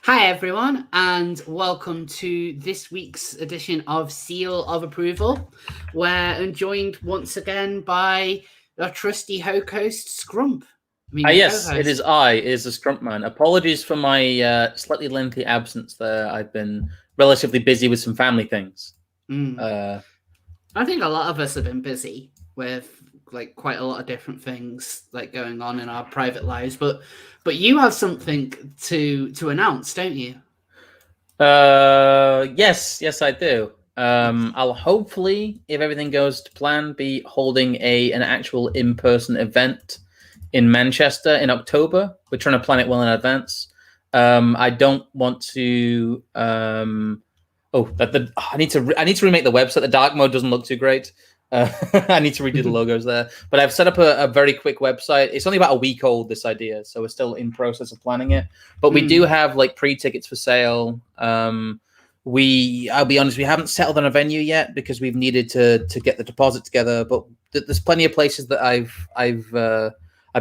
Hi, everyone, and welcome to this week's edition of Seal of Approval, where I'm joined once again by our trusty host, Scrump. Yes, it is Co-host. I, it is the Strumpman. Apologies for my slightly lengthy absence there. I've been relatively busy with some family things. I think a lot of us have been busy with quite a lot of different things going on in our private lives, but you have something to announce, don't you? Yes, I do. I'll hopefully, if everything goes to plan, be holding an actual in-person event in Manchester in October. We're trying to plan it well in advance. I don't want to. I need to remake the website. The dark mode doesn't look too great. I need to redo the logos there. But I've set up a very quick website. It's only about a week old, this idea, so we're still in process of planning it. But we do have pre-tickets for sale. I'll be honest, we haven't settled on a venue yet because we've needed to get the deposit together. But there's plenty of places that I've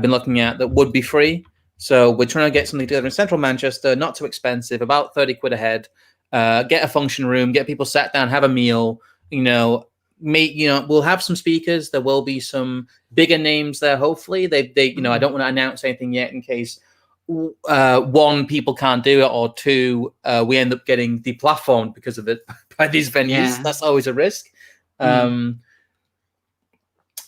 been looking at that would be free. So we're trying to get something together in central Manchester, not too expensive, about 30 quid a head. Get a function room, get people sat down, have a meal. We'll have some speakers. There will be some bigger names there. Hopefully, I don't want to announce anything yet in case one, people can't do it, or two, we end up getting deplatformed because of it by these venues. Yeah. That's always a risk. But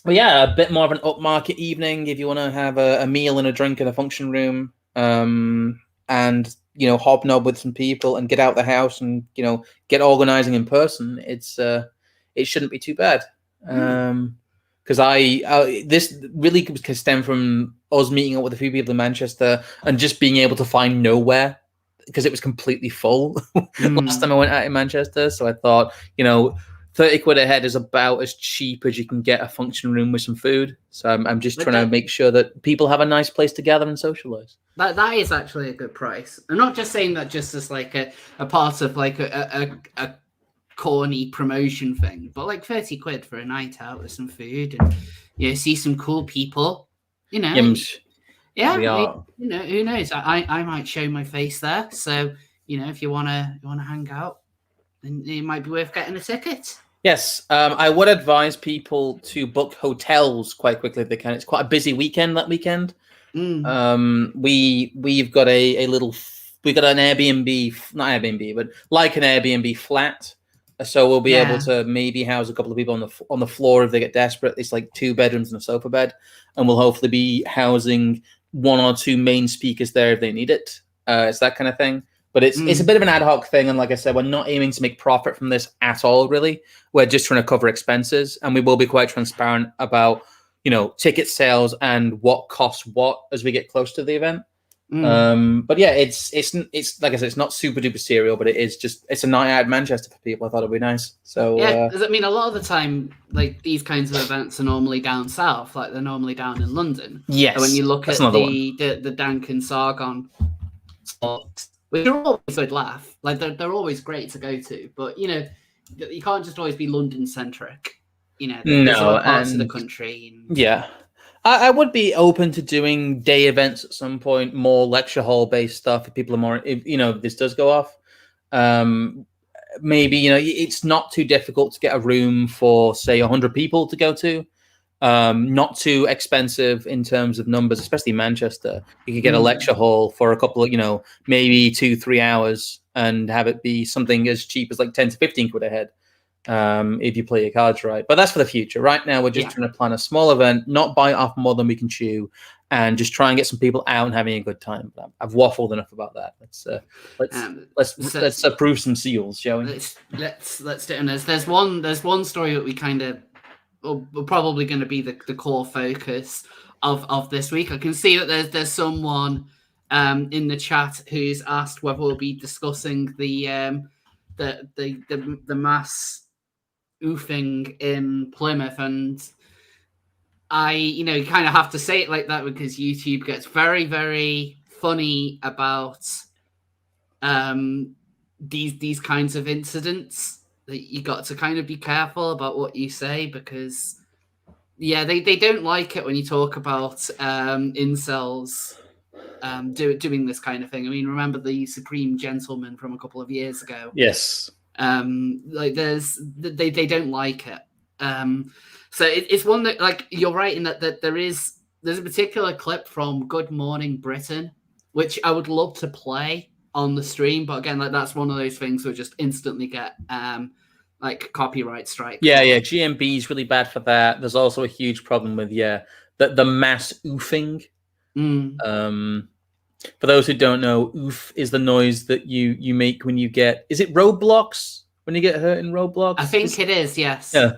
yeah, a bit more of an upmarket evening if you want to have a meal and a drink in a function room, and hobnob with some people and get out the house and get organizing in person. It shouldn't be too bad. Because this really could stem from us meeting up with a few people in Manchester and just being able to find nowhere because it was completely full last time I went out in Manchester. So I thought, 30 quid a head is about as cheap as you can get a function room with some food. So I'm just trying to make sure that people have a nice place to gather and socialize. That is actually a good price. I'm not just saying that just as a part of a corny promotion thing, but 30 quid for a night out with some food and see some cool people. Yims. Yeah, who knows? I might show my face there. So if you wanna hang out, then it might be worth getting a ticket. Yes, I would advise people to book hotels quite quickly if they can. It's quite a busy weekend that weekend. We've got we've got an Airbnb, not Airbnb, but like an Airbnb flat. So we'll be able to maybe house a couple of people on the floor if they get desperate. It's 2 bedrooms and a sofa bed, and we'll hopefully be housing 1 or 2 main speakers there if they need it. It's that kind of thing. But it's a bit of an ad hoc thing, and like I said, we're not aiming to make profit from this at all, really. We're just trying to cover expenses, and we will be quite transparent about, ticket sales and what costs what as we get close to the event. But yeah, it's like I said, it's not super duper serial, but it's a night out in Manchester for people. I thought it'd be nice. So yeah, I mean, a lot of the time, these kinds of events are normally down south, they're normally down in London. Yes, and when you look at the Dank and Sargon spots, which are always a good laugh. They're always great to go to, but you can't just always be London centric. There's other parts of the country. Yeah, I would be open to doing day events at some point, more lecture hall based stuff. If people are more, if this does go off, maybe it's not too difficult to get a room for say 100 people to go to. Not too expensive in terms of numbers, especially Manchester. You could get a lecture hall for a couple of, maybe 2-3 hours and have it be something as cheap as 10 to 15 quid a head if you play your cards right. But that's for the future. Right now, we're just trying to plan a small event, not bite off more than we can chew, and just try and get some people out and having a good time. But I've waffled enough about that. Let's approve some seals, shall we? Let's do it. And there's one story that we kind of are probably going to be the core focus of this week. I can see that there's someone in the chat who's asked whether we'll be discussing the mass oofing in Plymouth, and I kind of have to say it like that because YouTube gets very, very funny about these kinds of incidents. You got to kind of be careful about what you say because, they don't like it when you talk about incels doing this kind of thing. I mean, remember the Supreme Gentleman from a couple of years ago? Yes. Like they don't like it. So it's one that, like, you're right in that there's a particular clip from Good Morning Britain, which I would love to play on the stream, but again, like, that's one of those things that just instantly get like copyright strike. Yeah, GMB is really bad for that. There's also a huge problem with the mass oofing. For those who don't know, oof is the noise that you make when you get, is it Roblox? When you get hurt in Roblox? I think it is, yes. Yeah.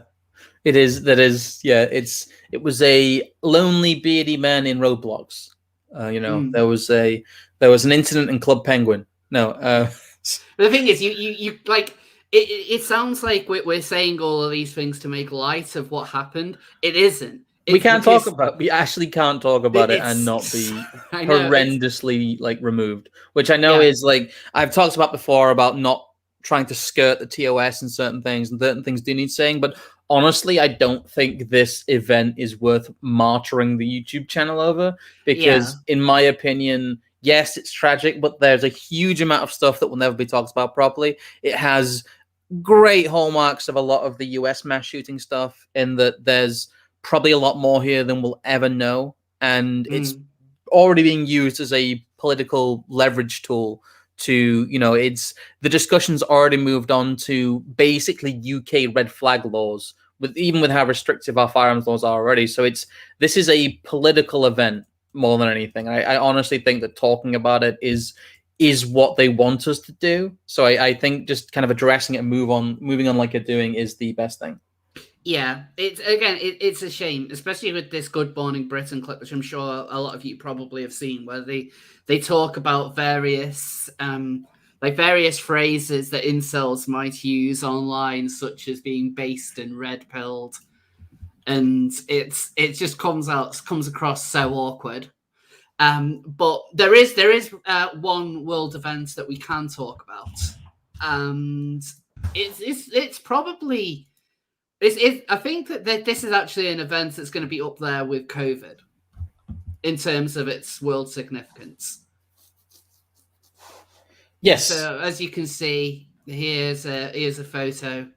It is, it was a lonely beardy man in Roblox. There was an incident in Club Penguin. No. But the thing is, you like, it sounds like we're saying all of these things to make light of what happened. It isn't. We actually can't talk about it and not be horrendously like removed, which I know is like, I've talked about before about not trying to skirt the TOS and certain things do need saying, but honestly, I don't think this event is worth martyring the YouTube channel over, because in my opinion, yes, it's tragic, but there's a huge amount of stuff that will never be talked about properly. It has great hallmarks of a lot of the US mass shooting stuff, in that there's probably a lot more here than we'll ever know, and it's already being used as a political leverage tool to, it's, the discussion's already moved on to basically UK red flag laws, even with how restrictive our firearms laws are already. So this is a political event more than anything. I honestly think that talking about it is what they want us to do. So I think just kind of addressing it and moving on like you're doing is the best thing. Yeah, it's a shame, especially with this Good Morning Britain clip, which I'm sure a lot of you probably have seen, where they talk about various phrases that incels might use online, such as being based and red-pilled, and it just comes across so awkward. But there is one world event that we can talk about, and it's probably. I think that this is actually an event that's going to be up there with COVID in terms of its world significance. Yes. So as you can see, here's a photo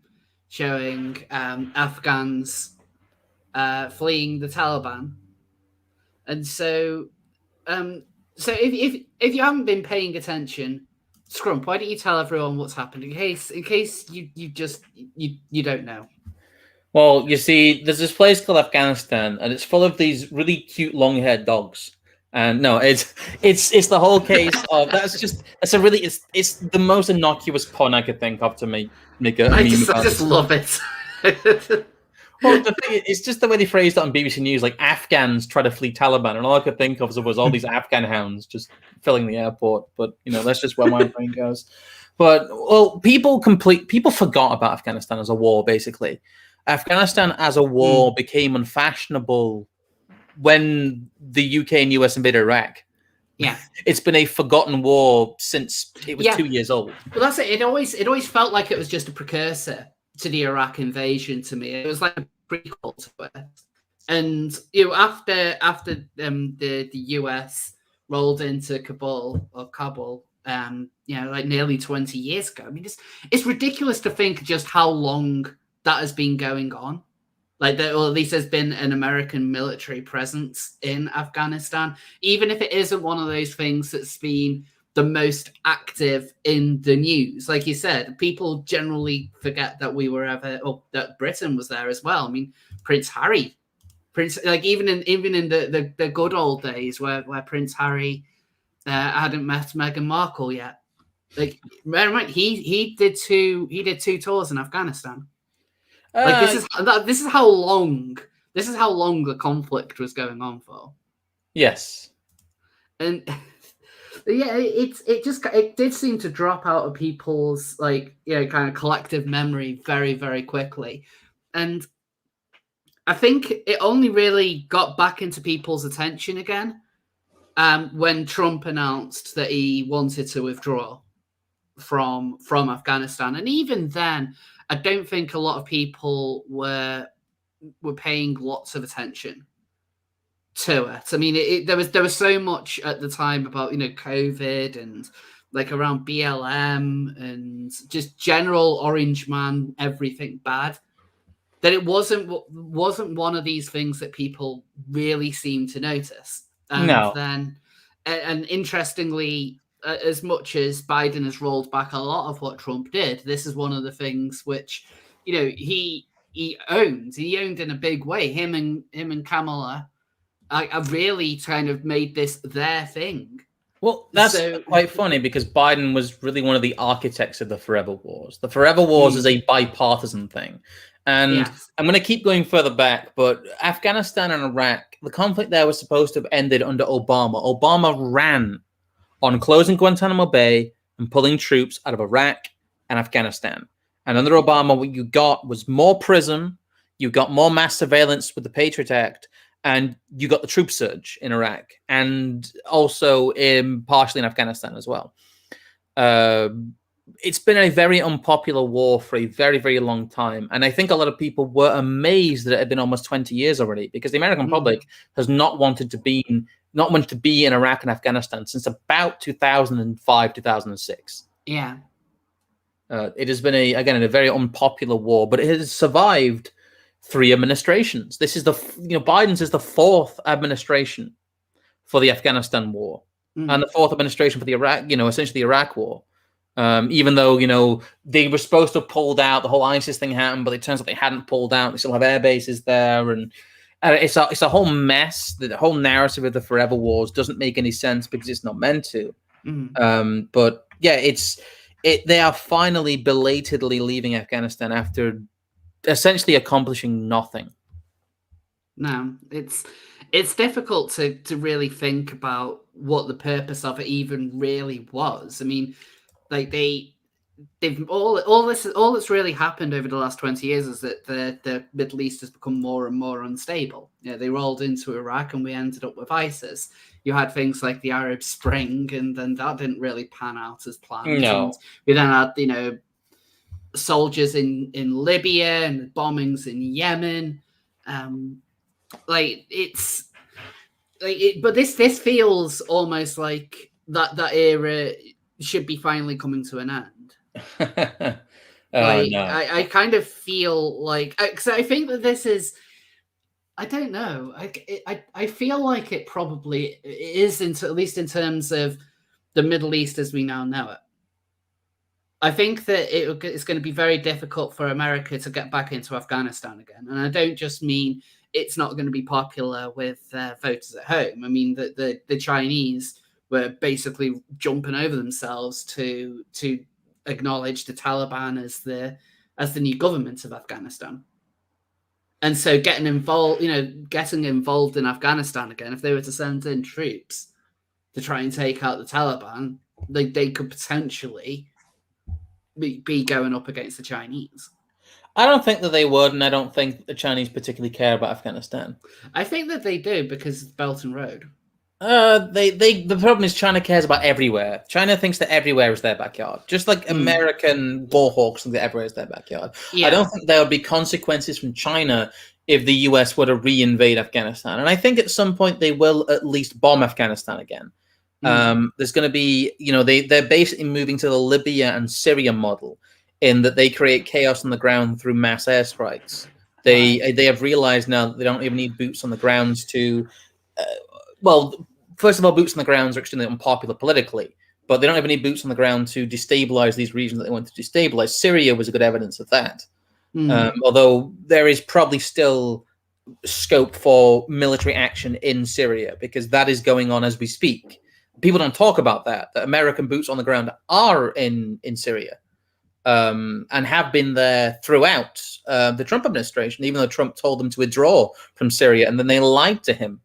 showing Afghans fleeing the Taliban, and so if you haven't been paying attention, Scrump, why don't you tell everyone what's happened in case you don't know. Well, you see, there's this place called Afghanistan, and it's full of these really cute long-haired dogs. And no, it's the whole case of it's the most innocuous pun I could think of to make a meme. I just love it. Well, the thing is, it's just the way they phrased it on BBC News, like Afghans try to flee Taliban, and all I could think of was all these Afghan hounds just filling the airport. But that's just where my brain goes. But people forgot about Afghanistan as a war, basically. Afghanistan as a war became unfashionable when the UK and US invaded Iraq. Yeah, it's been a forgotten war since it was 2 years old. Well, that's it. It always felt like it was just a precursor to the Iraq invasion. To me, it was like a prequel to it. And after the US rolled into Kabul, like nearly 20 years ago. I mean, it's ridiculous to think just how long that has been going on. Like, or at least there's been an American military presence in Afghanistan, even if it isn't one of those things that's been the most active in the news. Like you said, people generally forget that that Britain was there as well. I mean, Prince Harry, even in the good old days where Prince Harry hadn't met Meghan Markle yet. Like, he did two tours in Afghanistan. Like, this is how long the conflict was going on for. Yes, and yeah, it did seem to drop out of people's kind of collective memory very, very quickly, and I think it only really got back into people's attention again when Trump announced that he wanted to withdraw from Afghanistan, and even then, I don't think a lot of people were paying lots of attention to it. I mean, there was so much at the time about COVID and like around BLM and just general Orange Man, everything bad, that it wasn't one of these things that people really seemed to notice. And No. then, and interestingly, as much as Biden has rolled back a lot of what Trump did, this is one of the things which, he owned. He owned in a big way. Him and Kamala, I really kind of made this their thing. Well, that's So quite funny because Biden was really one of the architects of the Forever Wars. The Forever Wars is a bipartisan thing. And yes. I'm going to keep going further back, but Afghanistan and Iraq, the conflict there was supposed to have ended under Obama. Obama ran on closing Guantanamo Bay and pulling troops out of Iraq and Afghanistan. And under Obama, what you got was more PRISM, you got more mass surveillance with the Patriot Act, and you got the troop surge in Iraq and also partially in Afghanistan as well. It's been a very unpopular war for a very, very long time. And I think a lot of people were amazed that it had been almost 20 years already because the American public has not wanted to be in Iraq and Afghanistan since about 2005, 2006. Yeah. It has been a very unpopular war, but it has survived 3 administrations. This is Biden's is the 4th administration for the Afghanistan war and the 4th administration for the Iraq, essentially the Iraq war. Even though, they were supposed to have pulled out, the whole ISIS thing happened, but it turns out they hadn't pulled out. They still have air bases there. And it's a whole mess. The whole narrative of the Forever Wars doesn't make any sense because it's not meant to. But yeah, they are finally belatedly leaving Afghanistan after essentially accomplishing nothing. No, it's difficult to really think about what the purpose of it even really was. I mean, like they've all that's really happened over the last 20 years is that the Middle East has become more and more unstable. They rolled into Iraq and we ended up with ISIS. You had things like the Arab Spring, and then that didn't really pan out as planned. No. And we then had soldiers in Libya and bombings in Yemen. But this feels almost like that era should be finally coming to an end. No. I kind of feel like, because I think that this is, I don't know. I feel like it probably is, at least in terms of the Middle East as we now know it. I think that it's going to be very difficult for America to get back into Afghanistan again. And I don't just mean it's not going to be popular with voters at home. I mean, the Chinese were basically jumping over themselves to acknowledge the Taliban as the new government of Afghanistan. And so getting involved in Afghanistan again, if they were to send in troops to try and take out the Taliban, they could potentially be going up against the Chinese. I don't think that they would, and I don't think the Chinese particularly care about Afghanistan. I think that they do because it's Belt and Road. The problem is China cares about everywhere. China thinks that everywhere is their backyard, just like American war hawks think that everywhere is their backyard. Yeah. I don't think there would be consequences from China if the US were to re-invade Afghanistan, and I think at some point they will at least bomb Afghanistan again. There's going to be, they're basically moving to the Libya and Syria model, in that they create chaos on the ground through mass airstrikes. They have realized now that they don't even need boots on the grounds to, first of all, boots on the grounds are extremely unpopular politically, but they don't have any boots on the ground to destabilize these regions that they want to destabilize. Syria was a good evidence of that. Although there is probably still scope for military action in Syria, because that is going on as we speak. People don't talk about that American boots on the ground are in Syria. And have been there throughout the Trump administration, even though Trump told them to withdraw from Syria, and then they lied to him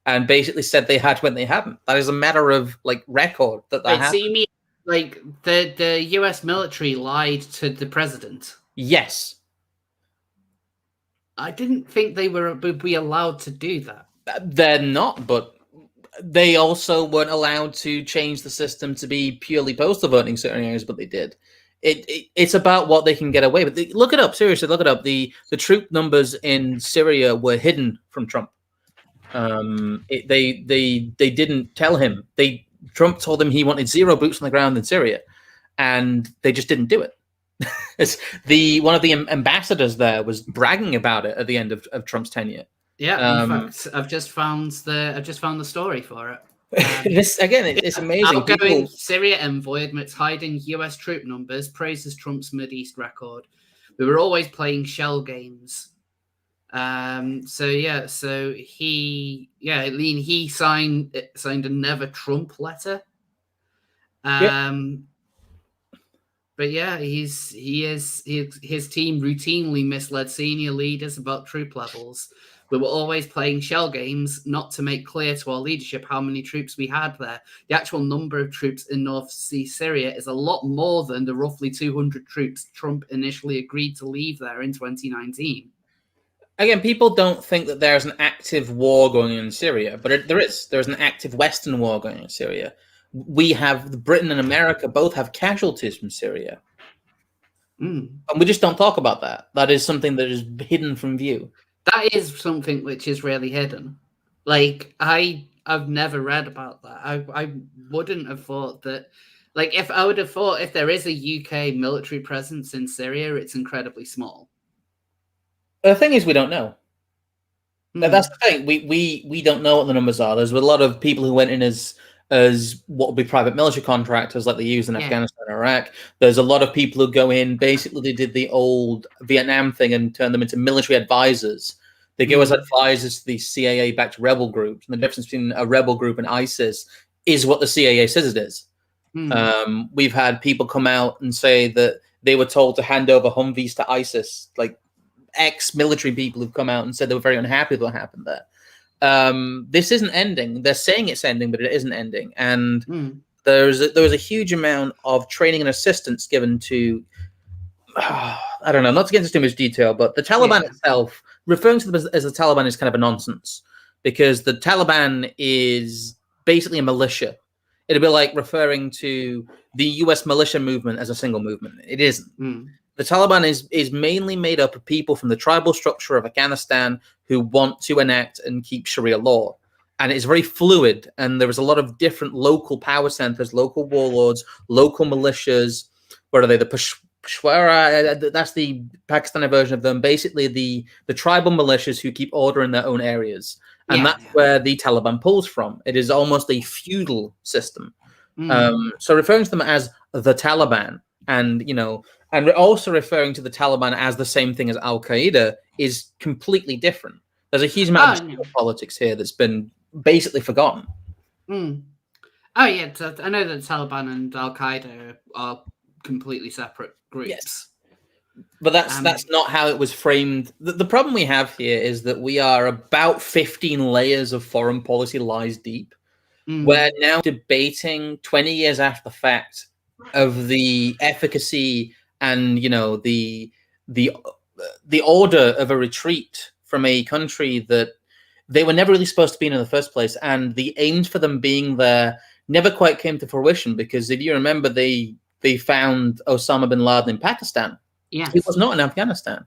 and basically said they had when they hadn't. That is a matter of record that happened. So you mean like the US military lied to the president? Yes. I didn't think they would be allowed to do that. They're not, but they also weren't allowed to change the system to be purely postal voting in certain areas, but they did. It's about what they can get away with. Look it up, seriously, look it up. The troop numbers in Syria were hidden from Trump. They didn't tell him. Trump told him he wanted 0 boots on the ground in Syria, and they just didn't do it. One of the ambassadors there was bragging about it at the end of Trump's tenure. Yeah, in fact, I've just found the story for it. It's amazing. Outgoing Syria envoy admits hiding US troop numbers, praises Trump's Mideast record. We were always playing shell games. So he signed a Never Trump letter. But yeah, his team routinely misled senior leaders about troop levels. We were always playing shell games, not to make clear to our leadership how many troops we had there. The actual number of troops in North Sea Syria is a lot more than the roughly 200 troops Trump initially agreed to leave there in 2019. Again, people don't think that there's an active war going on in Syria, but there is. There's an active Western war going on in Syria. We have Britain and America both have casualties from Syria. And we just don't talk about that. That is something that is hidden from view. That is something which is really hidden. Like, I've never read about that. I wouldn't have thought that. Like, I would have thought if there is a UK military presence in Syria, it's incredibly small. The thing is, we don't know. That's the thing. We don't know what the numbers are. There's a lot of people who went in as what would be private military contractors, like they use in Afghanistan and Iraq. There's a lot of people who go in. Basically, they did the old Vietnam thing and turned them into military advisors. They go as advisors to these CIA-backed rebel groups. And the difference between a rebel group and ISIS is what the CIA says it is. We've had people come out and say that they were told to hand over Humvees to ISIS, like ex-military people who've come out and said they were very unhappy with what happened there. This isn't ending. They're saying it's ending, but it isn't ending. And there was a huge amount of training and assistance given to, I don't know, not to get into too much detail, but the Taliban itself, referring to them as the Taliban is kind of a nonsense, because the Taliban is basically a militia. It'd be like referring to the US militia movement as a single movement. It isn't. The Taliban is mainly made up of people from the tribal structure of Afghanistan who want to enact and keep Sharia law. And it's very fluid. And there is a lot of different local power centers, local warlords, local militias. What are they? The Peshawara, that's the Pakistani version of them. Basically, the tribal militias who keep order in their own areas. And that's where the Taliban pulls from. It is almost a feudal system. So referring to them as the Taliban, and and also referring to the Taliban as the same thing as Al Qaeda is completely different. There's a huge amount of politics here that's been basically forgotten. Oh yeah, I know that Taliban and Al Qaeda are completely separate groups. Yes. But that's not how it was framed. The problem we have here is that we are about 15 layers of foreign policy lies deep. We're now debating 20 years after the fact of the efficacy and the order of a retreat from a country that they were never really supposed to be in the first place, and the aims for them being there never quite came to fruition, because if you remember, they found Osama bin Laden in Pakistan. Yeah, he was not in Afghanistan,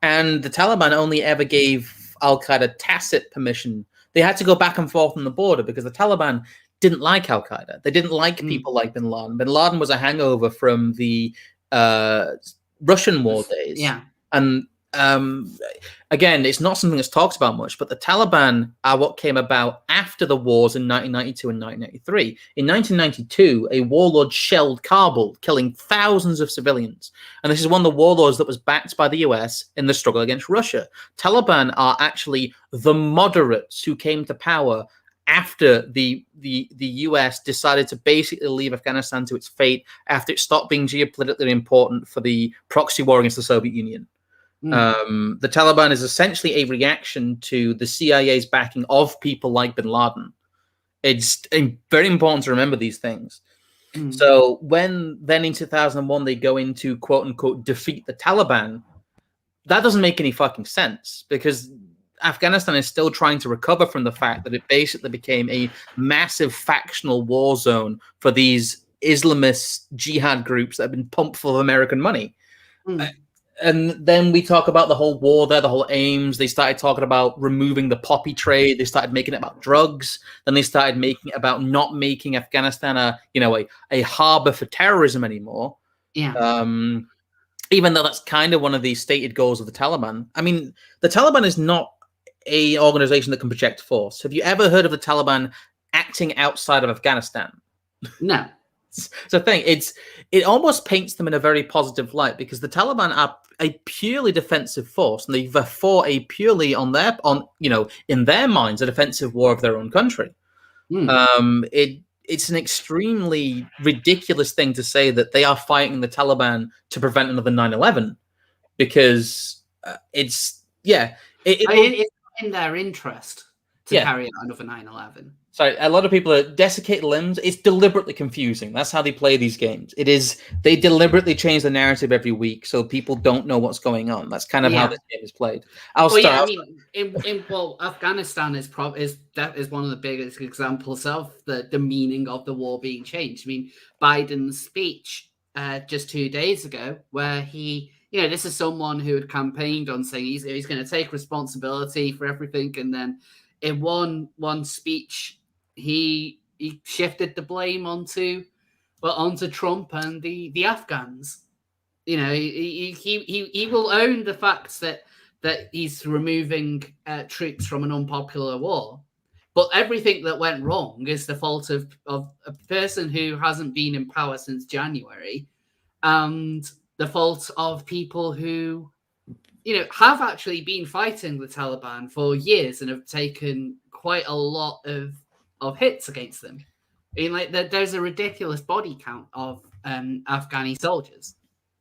and the Taliban only ever gave Al Qaeda tacit permission. They had to go back and forth on the border because the Taliban didn't like Al Qaeda. They didn't like people like bin Laden. Bin Laden was a hangover from the Russian war days. Yeah. And again, it's not something that's talked about much, but the Taliban are what came about after the wars in 1992 and 1993. In 1992, a warlord shelled Kabul, killing thousands of civilians. And this is one of the warlords that was backed by the US in the struggle against Russia. Taliban are actually the moderates who came to power after the US decided to basically leave Afghanistan to its fate, after it stopped being geopolitically important for the proxy war against the Soviet Union. The Taliban is essentially a reaction to the CIA's backing of people like bin Laden. It's very important to remember these things. So when then in 2001 they go into quote unquote defeat the Taliban, that doesn't make any fucking sense, because Afghanistan is still trying to recover from the fact that it basically became a massive factional war zone for these Islamist jihad groups that have been pumped full of American money. And then we talk about the whole war there, the whole aims. They started talking about removing the poppy trade. They started making it about drugs. Then they started making it about not making Afghanistan a harbor for terrorism anymore. Yeah. Even though that's kind of one of the stated goals of the Taliban. I mean, the Taliban is not a organization that can project force. Have you ever heard of the Taliban acting outside of Afghanistan? No. It's a thing. It almost paints them in a very positive light because the Taliban are a purely defensive force, and they've fought a purely in their minds a defensive war of their own country. It's an extremely ridiculous thing to say that they are fighting the Taliban to prevent another 9/11 because it's in their interest to carry out another 9/11. Sorry, a lot of people are desiccated limbs. It's deliberately confusing. That's how they play these games. They deliberately change the narrative every week so people don't know what's going on. That's kind of how this game is played. Afghanistan is one of the biggest examples of the meaning of the war being changed. I mean, Biden's speech just 2 days ago, where this is someone who had campaigned on saying he's going to take responsibility for everything, and then in one speech, he shifted the blame onto Trump and the Afghans. He will own the fact that he's removing troops from an unpopular war, but everything that went wrong is the fault of a person who hasn't been in power since January, and the fault of people who have actually been fighting the Taliban for years and have taken quite a lot of hits against them. I mean, there's a ridiculous body count of Afghani soldiers.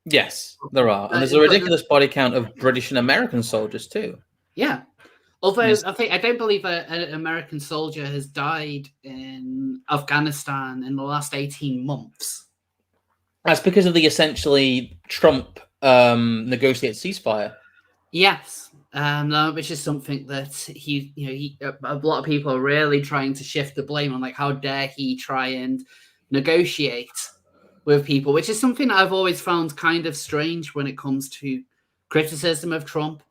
Yes, there are. And there's a ridiculous body count of British and American soldiers too. Yeah. Although I don't believe an American soldier has died in Afghanistan in the last 18 months. That's because of the essentially Trump negotiated ceasefire. Yes, which is something that a lot of people are really trying to shift the blame on, like, how dare he try and negotiate with people, which is something that I've always found kind of strange when it comes to criticism of Trump.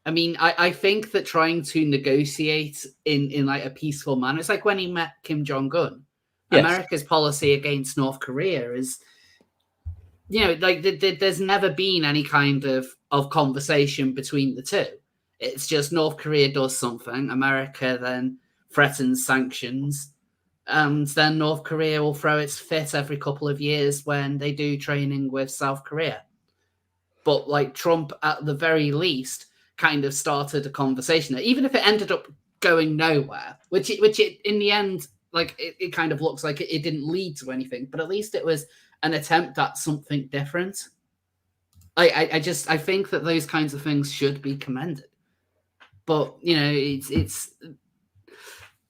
I mean, I think that trying to negotiate in like a peaceful manner, it's like when he met Kim Jong-un. Yes. America's policy against North Korea is, there's never been any kind of conversation between the two. It's just North Korea does something, America then threatens sanctions, and then North Korea will throw its fit every couple of years when they do training with South Korea. But like Trump, at the very least, kind of started a conversation, even if it ended up going nowhere, which it in the end, like it kind of looks like it didn't lead to anything, but at least it was an attempt at something different. I think that those kinds of things should be commended. But it's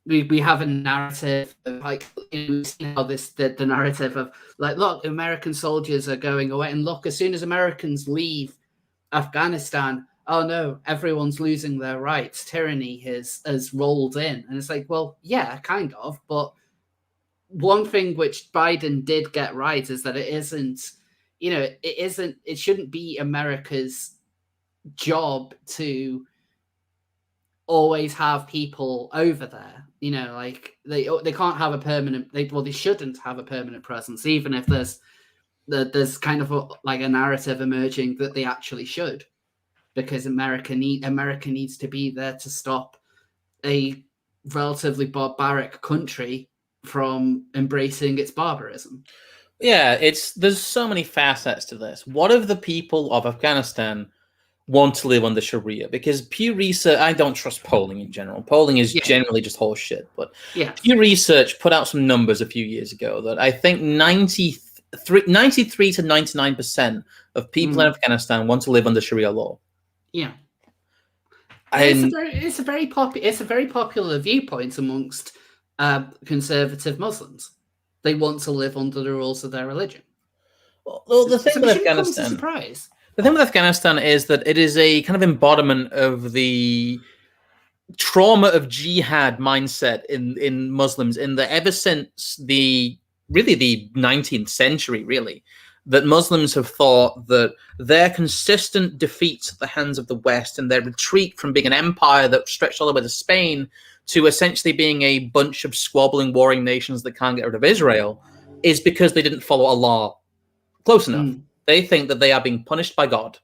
we have a narrative of, like, we've seen how the narrative of, like, look, American soldiers are going away, and look, as soon as Americans leave Afghanistan, oh no, everyone's losing their rights. Tyranny has rolled in. And it's like, well, yeah, kind of. But one thing which Biden did get right is that it shouldn't be America's job to always have people over there. Like they can't have a permanent, they shouldn't have a permanent presence, even if there's kind of a narrative emerging that they actually should. Because America needs to be there to stop a relatively barbaric country from embracing its barbarism. Yeah, there's so many facets to this. What if the people of Afghanistan want to live under Sharia? Because Pew Research, I don't trust polling in general. Polling is generally just horseshit. But Pew Research put out some numbers a few years ago that I think 93 to 99% of people in Afghanistan want to live under Sharia law. Yeah, it's a very popular viewpoint amongst conservative Muslims. They want to live under the rules of their religion. Well, the thing with Afghanistan is that it is a kind of embodiment of the trauma of jihad mindset in Muslims, in that ever since the 19th century, really. that Muslims have thought that their consistent defeats at the hands of the West and their retreat from being an empire that stretched all the way to Spain to essentially being a bunch of squabbling, warring nations that can't get rid of Israel is because they didn't follow Allah close enough. They think that they are being punished by God.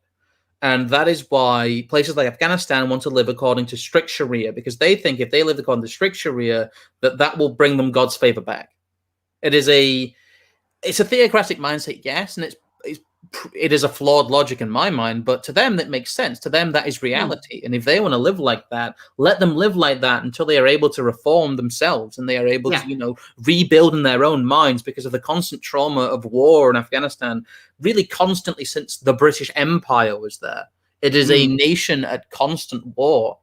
And that is why places like Afghanistan want to live according to strict Sharia, because they think if they live according to strict Sharia, that will bring them God's favor back. It's a theocratic mindset, yes, and it is a flawed logic in my mind, but to them that makes sense. To them that is reality. And if they want to live like that, let them live like that until they are able to reform themselves and they are able to, rebuild in their own minds, because of the constant trauma of war in Afghanistan, really constantly since the British Empire was there. It is a nation at constant war.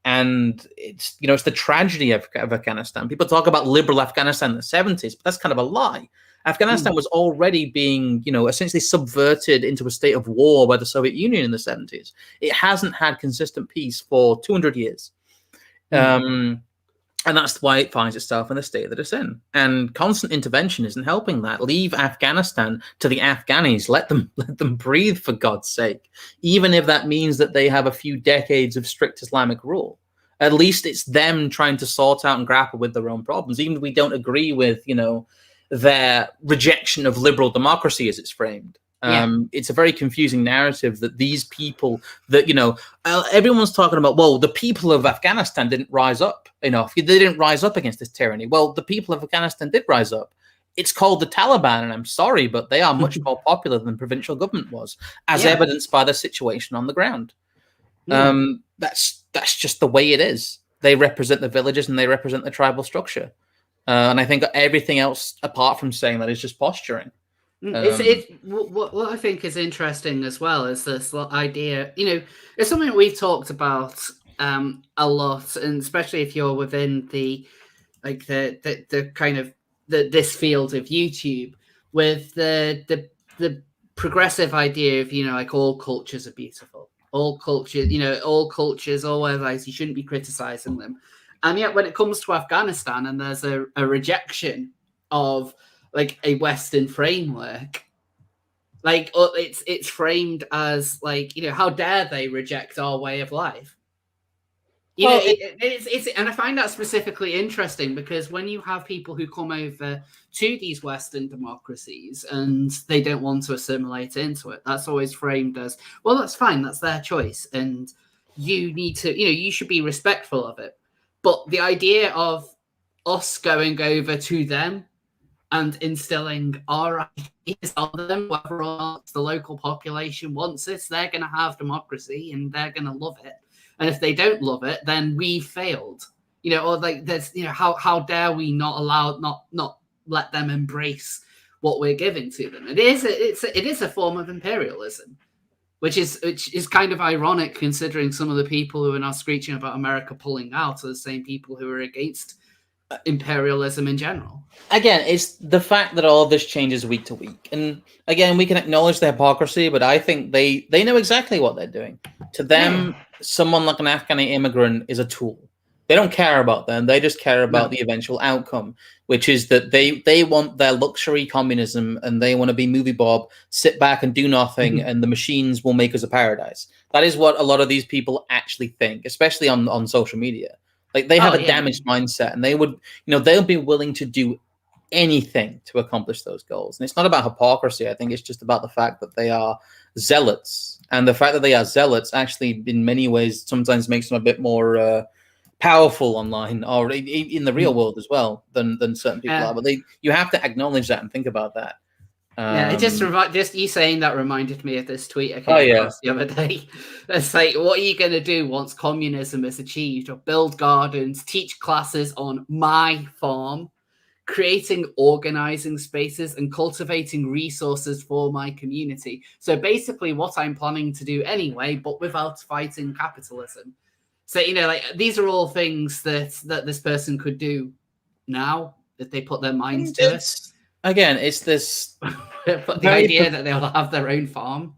And it's the tragedy of Afghanistan. People talk about liberal Afghanistan in the 70s, but that's kind of a lie. Afghanistan was already being, essentially subverted into a state of war by the Soviet Union in the 70s. It hasn't had consistent peace for 200 years. And that's why it finds itself in the state that it's in. And constant intervention isn't helping that. Leave Afghanistan to the Afghanis. Let them breathe, for God's sake. Even if that means that they have a few decades of strict Islamic rule. At least it's them trying to sort out and grapple with their own problems. Even if we don't agree with, their rejection of liberal democracy as it's framed. It's a very confusing narrative that these people that, everyone's talking about, well, the people of Afghanistan didn't rise up enough. They didn't rise up against this tyranny. Well, the people of Afghanistan did rise up. It's called the Taliban, and I'm sorry, but they are much more popular than provincial government was, as evidenced by the situation on the ground. That's just the way it is. They represent the villages and they represent the tribal structure. And I think everything else apart from saying that is just posturing. What I think is interesting as well is this idea, it's something we've talked about a lot, and especially if you're within the kind of this field of YouTube, with the progressive idea of all cultures are beautiful, all cultures, otherwise you shouldn't be criticizing them. And yet when it comes to Afghanistan and there's a rejection of a Western framework, it's framed as how dare they reject our way of life? And I find that specifically interesting, because when you have people who come over to these Western democracies and they don't want to assimilate into it, that's always framed as, well, that's fine, that's their choice, and you need to, you should be respectful of it. But the idea of us going over to them and instilling our ideas on them, whether or not the local population wants it, they're going to have democracy and they're going to love it. And if they don't love it, then we failed. There's, how dare we not let them embrace what we're giving to them? It is a form of imperialism. Which is kind of ironic, considering some of the people who are now screeching about America pulling out are the same people who are against imperialism in general. Again, it's the fact that all of this changes week to week. And again, we can acknowledge the hypocrisy, but I think they know exactly what they're doing. To them, someone like an Afghani immigrant is a tool. They don't care about them. They just care about the eventual outcome, which is that they want their luxury communism and they want to be movie Bob, sit back and do nothing, and the machines will make us a paradise. That is what a lot of these people actually think, especially on social media. They have a damaged mindset, and they would, they'll be willing to do anything to accomplish those goals. And it's not about hypocrisy. I think it's just about the fact that they are zealots, and the fact that they are zealots actually, in many ways, sometimes makes them a bit more powerful online or in the real world as well than certain people are. But you have to acknowledge that and think about that. It just you saying that reminded me of this tweet I came across the other day. It's what are you going to do once communism is achieved? Or build gardens, teach classes on my farm, creating organizing spaces and cultivating resources for my community. So basically what I'm planning to do anyway, but without fighting capitalism. So, these are all things that this person could do now if they put their minds to it. Again, it's this... But the idea that they'll have their own farm.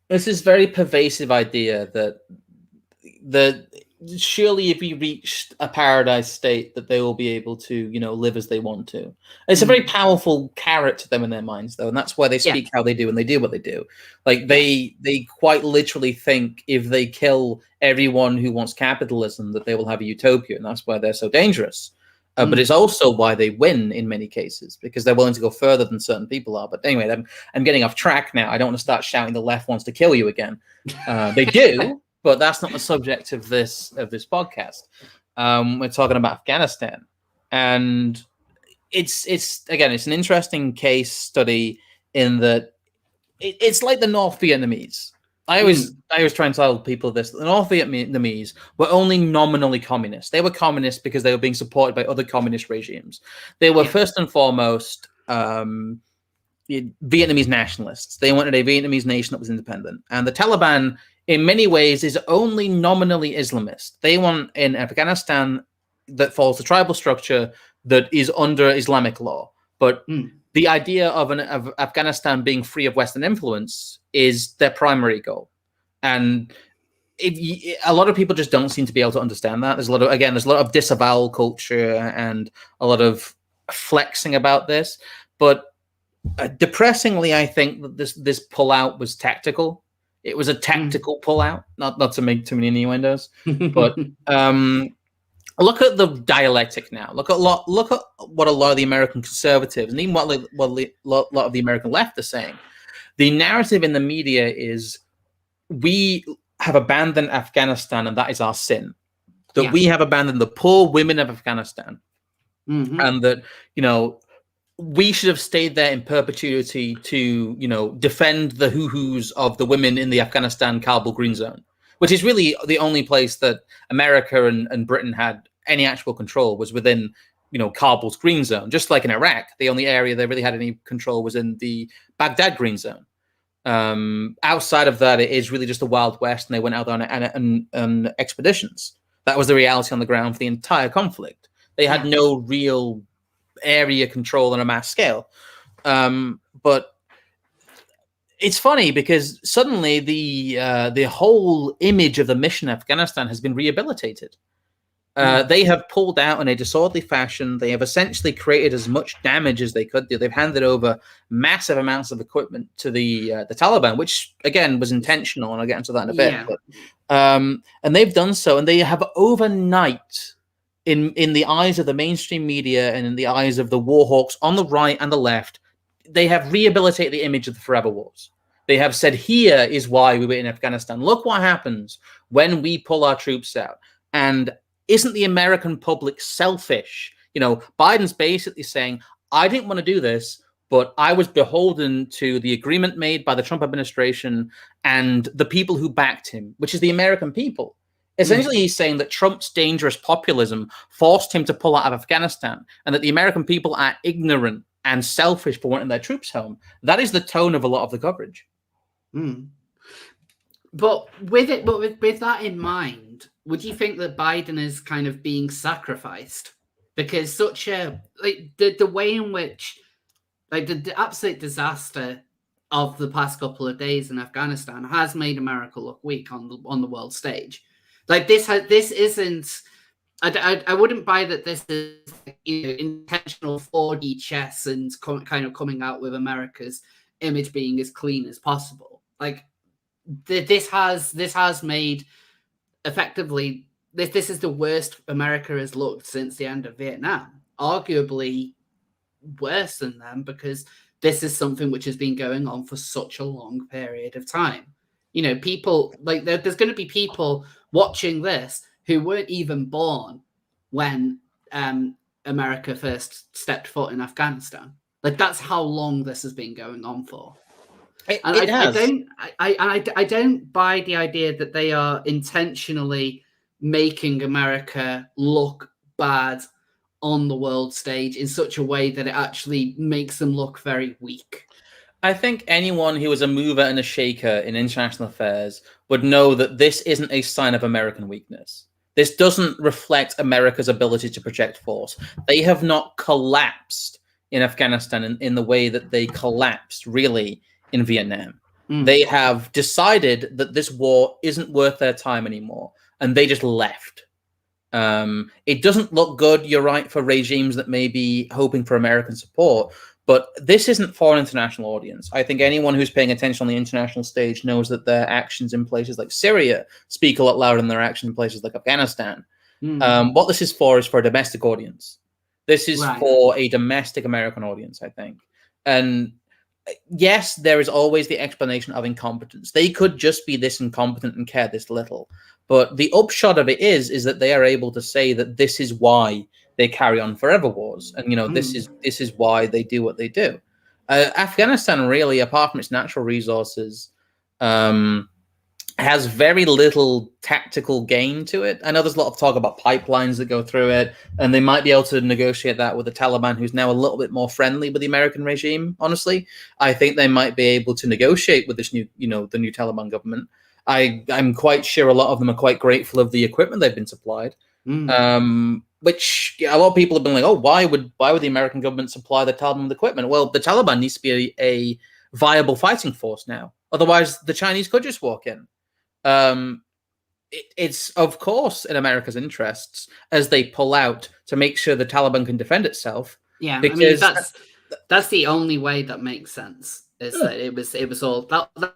It's this very pervasive idea that surely if we reached a paradise state that they will be able to, live as they want to. It's a very powerful carrot to them in their minds, though, and that's why they speak how they do and they do what they do. Like they quite literally think if they kill everyone who wants capitalism, that they will have a utopia, and that's why they're so dangerous. But it's also why they win in many cases, because they're willing to go further than certain people are. But anyway, I'm getting off track now. I don't want to start shouting the left wants to kill you again. They do. But that's not the subject of this podcast. We're talking about Afghanistan, and it's an interesting case study in that it's like the North Vietnamese. I always try and tell people this: the North Vietnamese were only nominally communist. They were communist because they were being supported by other communist regimes. They were first and foremost Vietnamese nationalists. They wanted a Vietnamese nation that was independent, and the Taliban, in many ways, is only nominally Islamist. They want an Afghanistan that follows the tribal structure that is under Islamic law. But the idea of Afghanistan being free of Western influence is their primary goal. And a lot of people just don't seem to be able to understand that. There's a lot of disavowal culture and a lot of flexing about this. But depressingly, I think that this pullout was tactical. It was a tactical pullout, not to make too many innuendos, but look at the dialectic now. Look at what a lot of the American conservatives and even what a lot of the American left are saying. The narrative in the media is we have abandoned Afghanistan and that is our sin. That we have abandoned the poor women of Afghanistan, and that we should have stayed there in perpetuity to, defend the hoo-hoos of the women in the Afghanistan-Kabul green zone, which is really the only place that America and Britain had any actual control, was within, Kabul's green zone. Just like in Iraq, the only area they really had any control was in the Baghdad green zone. Outside of that, it is really just the Wild West, and they went out on expeditions. That was the reality on the ground for the entire conflict. They had no real area control on a mass scale. But it's funny because suddenly the whole image of the mission Afghanistan has been rehabilitated. They have pulled out in a disorderly fashion. They have essentially created as much damage as they could do. They've handed over massive amounts of equipment to the Taliban, which again was intentional, and I'll get into that in a bit. But, and they've done so, and they have overnight, in the eyes of the mainstream media and in the eyes of the war hawks on the right and the left, they have rehabilitated the image of the forever wars. They have said, here is why we were in Afghanistan. Look what happens when we pull our troops out. And isn't the American public selfish? Biden's basically saying, I didn't want to do this, but I was beholden to the agreement made by the Trump administration and the people who backed him, which is the American people. Essentially, he's saying that Trump's dangerous populism forced him to pull out of Afghanistan, and that the American people are ignorant and selfish for wanting their troops home. That is the tone of a lot of the coverage. But with that in mind, would you think that Biden is kind of being sacrificed? Because the way in which the absolute disaster of the past couple of days in Afghanistan has made America look weak on the world stage. This isn't. I wouldn't buy that this is intentional 4D chess and kind of coming out with America's image being as clean as possible. This has made effectively this is the worst America has looked since the end of Vietnam. Arguably worse than them, because this is something which has been going on for such a long period of time. People there's going to be people watching this who weren't even born when America first stepped foot in Afghanistan. That's how long this has been going on for. I don't buy the idea that they are intentionally making America look bad on the world stage in such a way that it actually makes them look very weak. I think anyone who is a mover and a shaker in international affairs would know that this isn't a sign of American weakness. This doesn't reflect America's ability to project force. They have not collapsed in Afghanistan in the way that they collapsed, really, in Vietnam. They have decided that this war isn't worth their time anymore. and they just left. It doesn't look good, you're right, for regimes that may be hoping for American support, but this isn't for an international audience. I think anyone who's paying attention on the international stage knows that their actions in places like Syria speak a lot louder than their actions in places like Afghanistan. What this is for a domestic audience. This is for a domestic American audience, I think. And yes, there is always the explanation of incompetence. They could just be this incompetent and care this little. But the upshot of it is that they are able to say that this is why they carry on forever wars. And, this is why they do what they do. Afghanistan, really, apart from its natural resources, has very little tactical gain to it. I know there's a lot of talk about pipelines that go through it, and they might be able to negotiate that with the Taliban, who's now a little bit more friendly with the American regime. Honestly, I think they might be able to negotiate with this new, the new Taliban government. I'm quite sure a lot of them are quite grateful of the equipment they've been supplied. Which a lot of people have been like, oh, why would the American government supply the Taliban with equipment? Well, the Taliban needs to be a viable fighting force now. Otherwise, the Chinese could just walk in. It's of course in America's interests as they pull out to make sure the Taliban can defend itself. Yeah, because I mean that's the only way that makes sense. Is that it was all that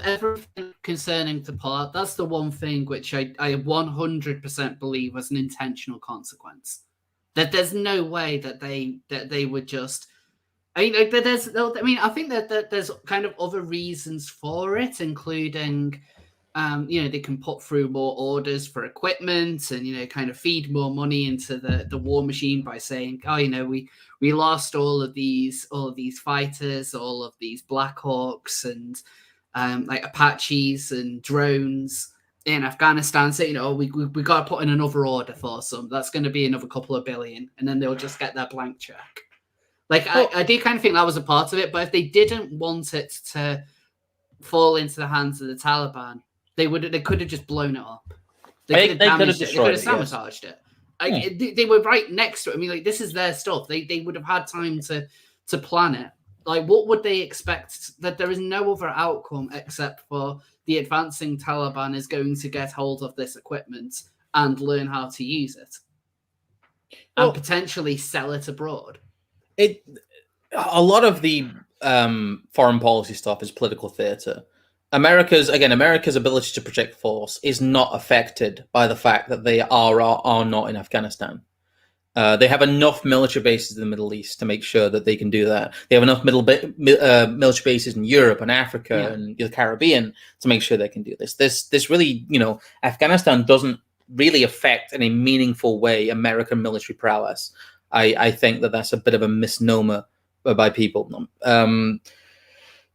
everything concerning to pull out. That's the one thing which I 100% believe was an intentional consequence. That there's no way that they would just. I think that there's kind of other reasons for it, including, they can put through more orders for equipment and, kind of feed more money into the war machine by saying, oh, we lost all of these fighters, all of these Black Hawks and like Apaches and drones in Afghanistan. So, we got to put in another order for some. That's going to be another couple of billion, and then they'll just get their blank check. Like, I do kind of think that was a part of it, but if they didn't want it to fall into the hands of the Taliban, they could have just blown it up. They could have damaged it. They could have sabotaged it. They were right next to it. I mean, like, this is their stuff. They would have had time to plan it. Like, what would they expect? That there is no other outcome except for the advancing Taliban is going to get hold of this equipment and learn how to use it, and potentially sell it abroad. A lot of the foreign policy stuff is political theater. America's ability to project force is not affected by the fact that they are not in Afghanistan. They have enough military bases in the Middle East to make sure that they can do that. They have enough military bases in Europe and Africa and the Caribbean to make sure they can do this. This really, Afghanistan doesn't really affect in a meaningful way American military prowess. I think that's a bit of a misnomer by people. The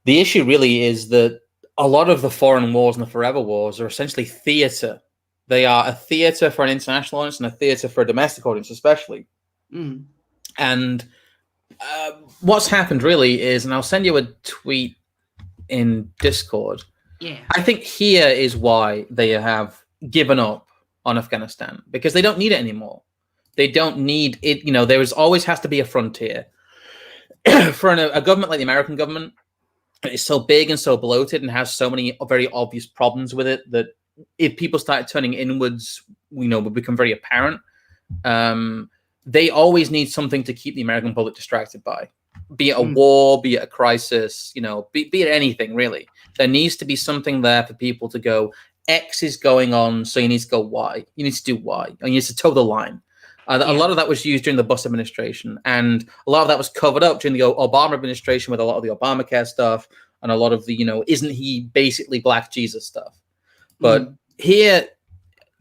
issue really is that a lot of the foreign wars and the forever wars are essentially theater. They are a theater for an international audience and a theater for a domestic audience, especially. And what's happened really is, and I'll send you a tweet in Discord. Yeah, I think here is why they have given up on Afghanistan, because they don't need it anymore. They don't need it. There always has to be a frontier. For a government like the American government, it's so big and so bloated and has so many very obvious problems with it that if people start turning inwards, would become very apparent. They always need something to keep the American public distracted by, be it a war, be it a crisis, be it anything really. There needs to be something there for people to go, X is going on, so you need to go Y. You need to do Y. And you need to toe the line. A lot of that was used during the Bush administration, and a lot of that was covered up during the Obama administration with a lot of the Obamacare stuff and a lot of the, isn't he basically Black Jesus stuff. But here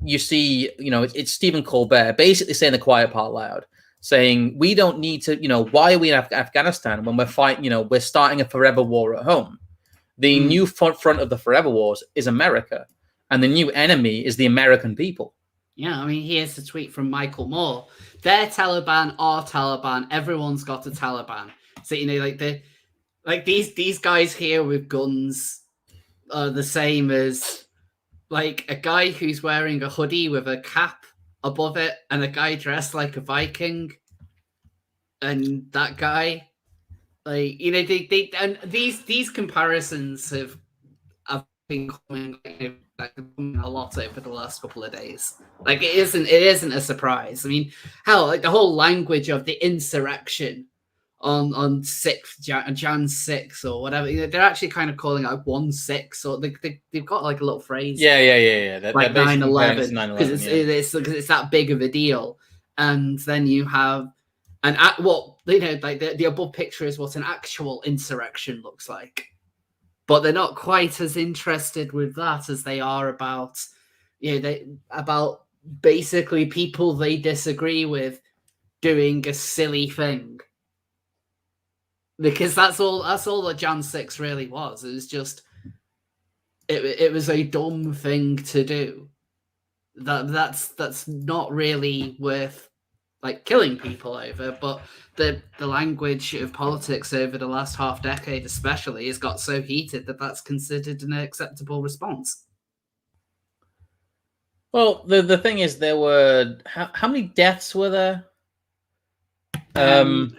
you see, it's Stephen Colbert basically saying the quiet part loud, saying we don't need to, why are we in Afghanistan when we're fighting, we're starting a forever war at home. The new front of the forever wars is America, and the new enemy is the American people. Yeah, I mean, here's a tweet from Michael Moore. They're Taliban, our Taliban. Everyone's got a Taliban. So, these guys here with guns are the same as like a guy who's wearing a hoodie with a cap above it and a guy dressed like a Viking. And that guy, and these comparisons have been coming a lot over the last couple of days. Like it isn't a surprise. I mean, hell, like the whole language of the insurrection on 6th Jan 6 or whatever, they're actually kind of calling it 1/6, or they've got like a little phrase. Yeah. Like 9/11, 9/11, because it's that big of a deal. And then you have like the above picture is what an actual insurrection looks like. But they're not quite as interested with that as they are about, about basically people they disagree with doing a silly thing. Because that's all that Jan 6 really was. It was just, it was a dumb thing to do. That's not really worth like killing people over, but the language of politics over the last half decade especially has got so heated that that's considered an acceptable response. Well, the thing is, there were how many deaths were there? They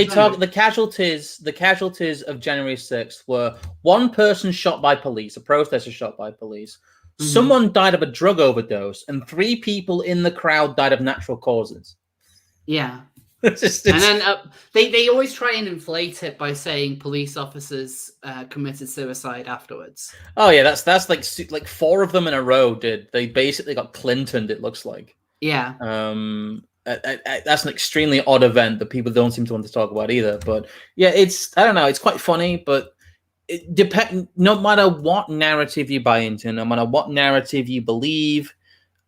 talk the casualties of January 6th were one person shot by police, a protester shot by police. Someone died of a drug overdose, and 3 people in the crowd died of natural causes. Yeah. And then they always try and inflate it by saying police officers committed suicide afterwards. Oh yeah, that's like 4 of them in a row did. They basically got Clintoned, it looks like. Yeah. That's an extremely odd event that people don't seem to want to talk about either. But yeah, I don't know, it's quite funny, but no matter what narrative you buy into, no matter what narrative you believe,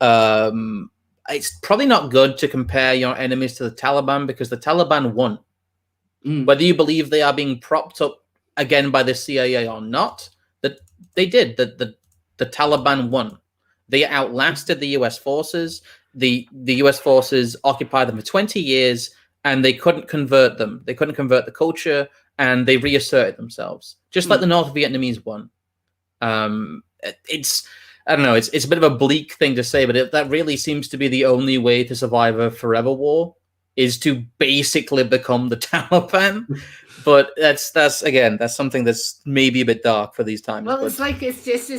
it's probably not good to compare your enemies to the Taliban, because the Taliban won. Whether you believe they are being propped up again by the CIA or not, that they did. The Taliban won. They outlasted the US forces. The US forces occupied them for 20 years, and they couldn't convert them. They couldn't convert the culture, and they reasserted themselves, just like the North Vietnamese won. It's I don't know. It's a bit of a bleak thing to say, but that really seems to be the only way to survive a forever war, is to basically become the Taliban. But that's something that's maybe a bit dark for these times. Well, it's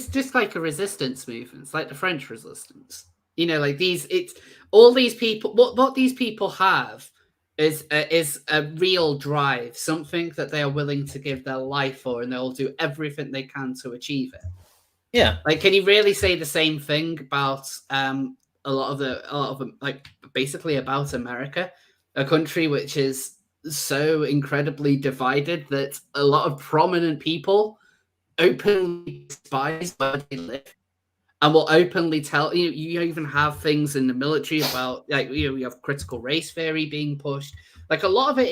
just like a resistance movement. It's like the French resistance. Like all these people. What these people have is a real drive, something that they are willing to give their life for, and they'll do everything they can to achieve it. Yeah. Like, can you really say the same thing about a lot of them, like basically about America, a country which is so incredibly divided that a lot of prominent people openly despise where they live and will openly tell you even have things in the military about, like, you have critical race theory being pushed. Like, a lot of it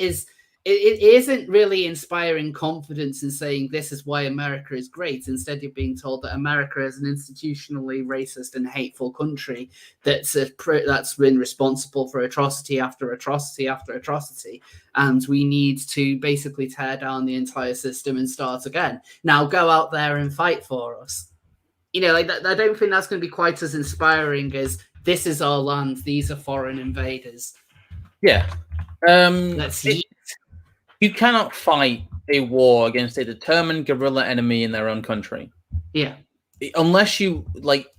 isn't really inspiring confidence in saying this is why America is great. Instead, you're being told that America is an institutionally racist and hateful country that's been responsible for atrocity after atrocity after atrocity, and we need to basically tear down the entire system and start again. Now go out there and fight for us. Like that. I don't think that's going to be quite as inspiring as this is our land, these are foreign invaders. Yeah. Let's see. You cannot fight a war against a determined guerrilla enemy in their own country. Yeah. Unless you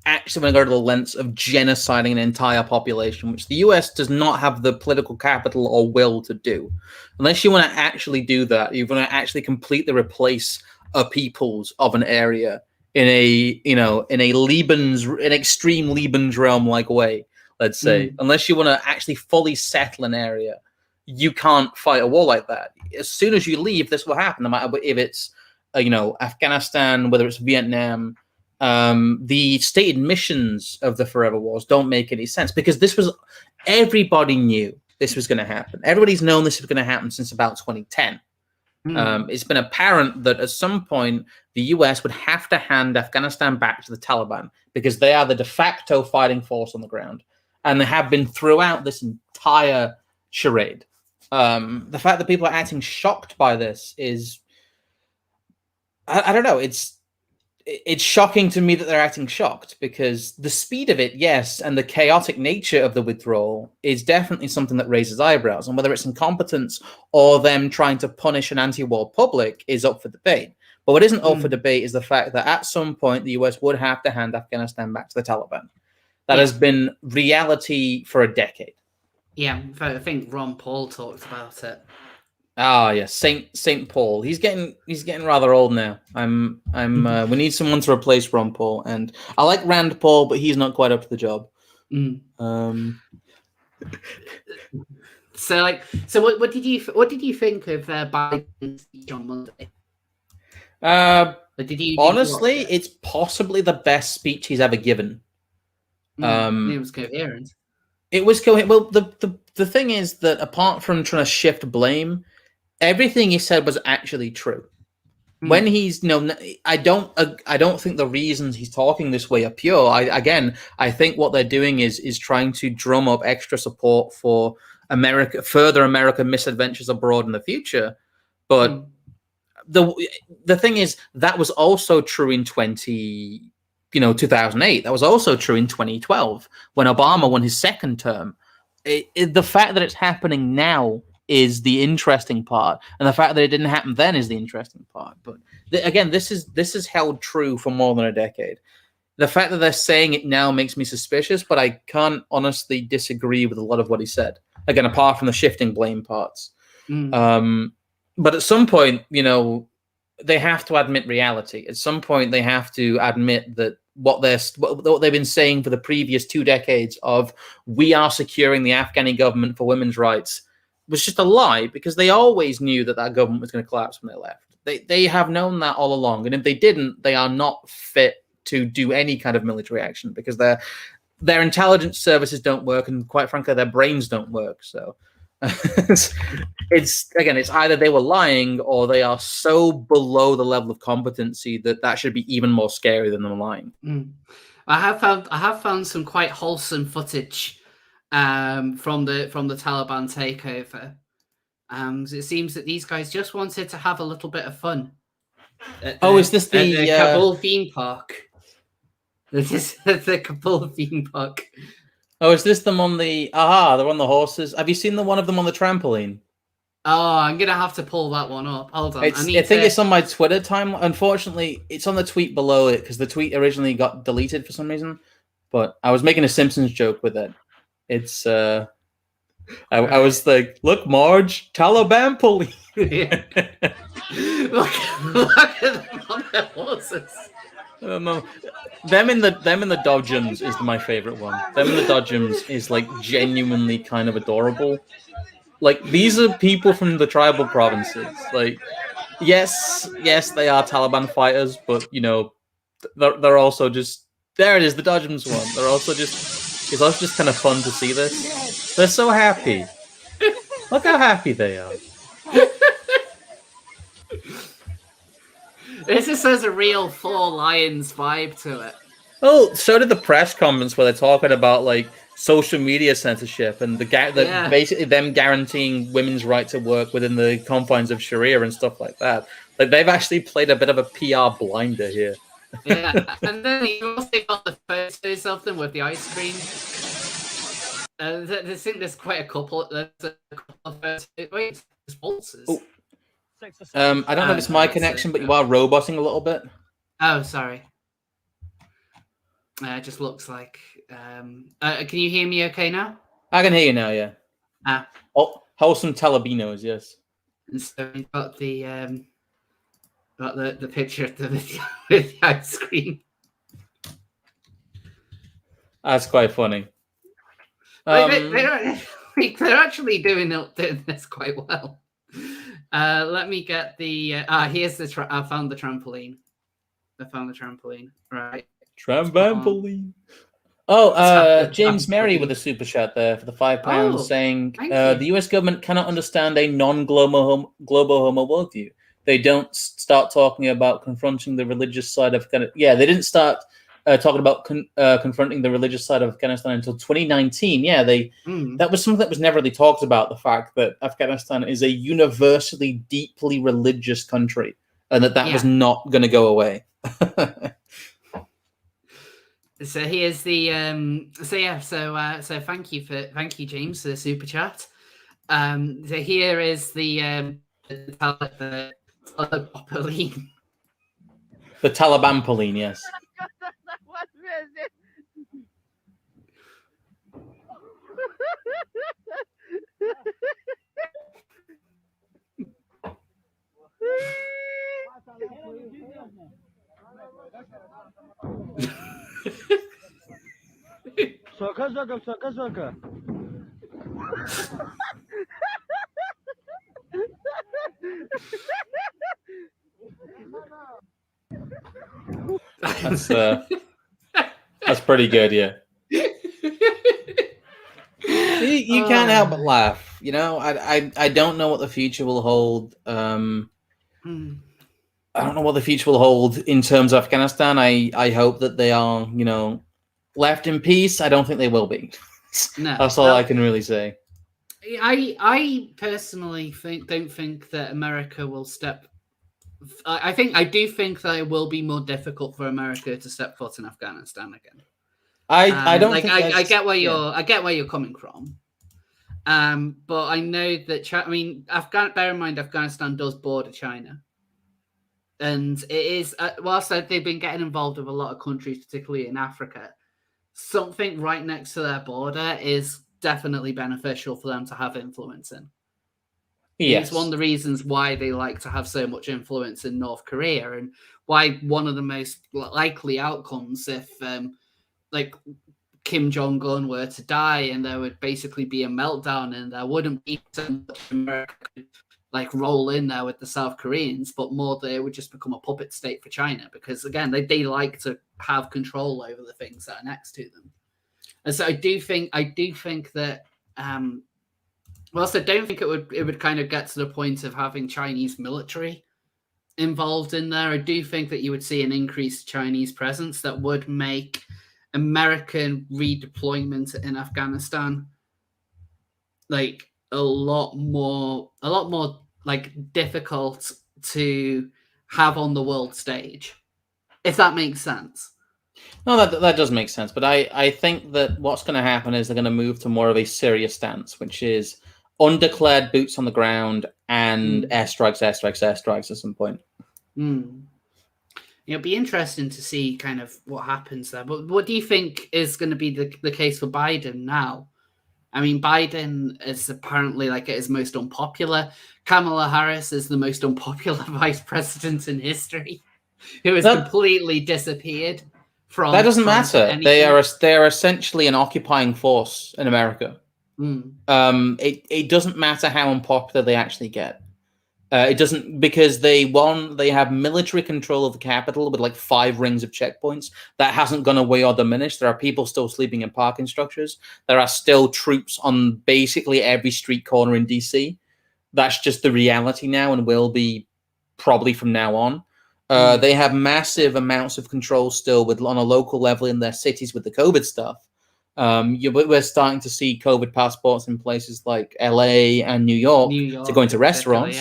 actually want to go to the lengths of genociding an entire population, which the US does not have the political capital or will to do. Unless you want to actually do that, you want to actually completely replace a peoples of an area in an extreme Lebensraum like way, let's say. Unless you want to actually fully settle an area, you can't fight a war like that. As soon as you leave, this will happen, no matter if it's, Afghanistan, whether it's Vietnam. The stated missions of the forever wars don't make any sense, because everybody knew this was going to happen. Everybody's known this was going to happen since about 2010. It's been apparent that at some point the US would have to hand Afghanistan back to the Taliban, because they are the de facto fighting force on the ground, and they have been throughout this entire charade. The fact that people are acting shocked by this is, I don't know. It's shocking to me that they're acting shocked, because the speed of it, yes, and the chaotic nature of the withdrawal is definitely something that raises eyebrows. And whether it's incompetence or them trying to punish an anti-war public is up for debate. But what isn't up for debate is the fact that at some point the US would have to hand Afghanistan back to the Taliban. That has been reality for a decade. Yeah, I think Ron Paul talked about it. Ah, yes, Saint Paul. He's getting rather old now. We need someone to replace Ron Paul, and I like Rand Paul, but he's not quite up to the job. So what did you think of Biden's speech on Monday? Honestly, it's possibly the best speech he's ever given. It was coherent. It was coherent. Well, the thing is that apart from trying to shift blame, everything he said was actually true. When he's I don't think the reasons he's talking this way are pure. I think what they're doing is trying to drum up extra support for further American misadventures abroad in the future. But the thing is that was also true in 2008. That was also true in 2012 when Obama won his second term. The fact that it's happening now is the interesting part, and the fact that it didn't happen then is the interesting part. But again, this is held true for more than a decade. The fact that they're saying it now makes me suspicious, but I can't honestly disagree with a lot of what he said. Again, apart from the shifting blame parts. But at some point, they have to admit reality. At some point, they have to admit that what they've been saying for the previous 2 decades of we are securing the Afghani government for women's rights was just a lie, because they always knew that government was going to collapse when they left. They have known that all along, and if they didn't, they are not fit to do any kind of military action because their intelligence services don't work, and quite frankly, their brains don't work. So it's either they were lying or they are so below the level of competency that should be even more scary than them lying. I have found some quite wholesome footage from the Taliban takeover. It seems that these guys just wanted to have a little bit of fun. Is this the Kabul theme park? This is the Kabul theme park. Oh, is this them on the... they're on the horses. Have you seen the one of them on the trampoline? Oh, I'm going to have to pull that one up. Hold on. I think it's on my Twitter time. Unfortunately, it's on the tweet below it because the tweet originally got deleted for some reason. But I was making a Simpsons joke with it. It's... I was like, look, Marge, Talibapoline. look at them on their horses. Them in the dodgems is my favorite one. Them in the dodgems is like genuinely kind of adorable. Like, these are people from the tribal provinces. Like, yes, they are Taliban fighters, but they're also just there. It is the dodgems one. They're also just it's also just kind of fun to see this. They're so happy. Look how happy they are. This just has a real Four Lions vibe to it. Oh, so did the press conference where they're talking about like social media censorship and basically them guaranteeing women's right to work within the confines of Sharia and stuff like that. Like, they've actually played a bit of a PR blinder here. Yeah, and then you also got the photos of them with the ice cream. I think there's quite a couple. There's a couple of photos. Wait, there's waltzes. Oh. I don't know if it's my connection, but you are roboting a little bit. Oh, sorry. It just looks like... can you hear me okay now? I can hear you now, yeah. Wholesome Talabinos, yes. And so we've got the picture of the video with the ice cream. That's quite funny. They're actually doing this quite well. Let me get the... here's the... I found the trampoline. Right. Trampoline. James Merry with a super chat there for the £5 saying the US government cannot understand a non-global homo worldview. They don't start talking about confronting the religious side of Afghanistan. Yeah, they didn't start talking about confronting the religious side of Afghanistan until 2019. Yeah, that was something that was never really talked about, the fact that Afghanistan is a universally deeply religious country and that was not going to go away. So here's the so thank you James for the super chat. So here is the Talibapoline. The Talibapoline, yes. Soka. That's pretty good, yeah. You can't help but laugh. You know, I don't know what the future will hold. I don't know what the future will hold in terms of Afghanistan. I hope that they are, you know, left in peace. I don't think they will be. No, that's all I can really say. I personally don't think that America will step. I do think that it will be more difficult for America to step foot in Afghanistan again. I don't think I get where you're coming from. But I know that bear in mind Afghanistan does border China. And it is, whilst they've been getting involved with a lot of countries, particularly in Africa, something right next to their border is definitely beneficial for them to have influence in. Yes. It's one of the reasons why they like to have so much influence in North Korea, and why one of the most likely outcomes if like Kim Jong-un were to die and there would basically be a meltdown and there wouldn't be so much America could like roll in there with the South Koreans, but more they would just become a puppet state for China, because again they like to have control over the things that are next to them. And so I do think that whilst I don't think it would kind of get to the point of having Chinese military involved in there, I do think that you would see an increased Chinese presence that would make American redeployment in Afghanistan like a lot more like difficult to have on the world stage, if that makes sense. No, that does make sense. But I think that what's going to happen is they're going to move to more of a Syria stance, which is undeclared boots on the ground and airstrikes at some point. It'll be interesting to see kind of what happens there. But what do you think is going to be the case for Biden now? I mean, Biden is apparently like it is most unpopular. Kamala Harris is the most unpopular vice president in history, who has completely disappeared from. That doesn't matter. They are essentially an occupying force in America. It doesn't matter how unpopular they actually get. It doesn't, because they have military control of the capital with like 5 rings of checkpoints. That hasn't gone away or diminished. There are people still sleeping in parking structures. There are still troops on basically every street corner in DC. That's just the reality now, and will be probably from now on. They have massive amounts of control still on a local level in their cities with the COVID stuff. We're starting to see COVID passports in places like LA and New York to go into restaurants.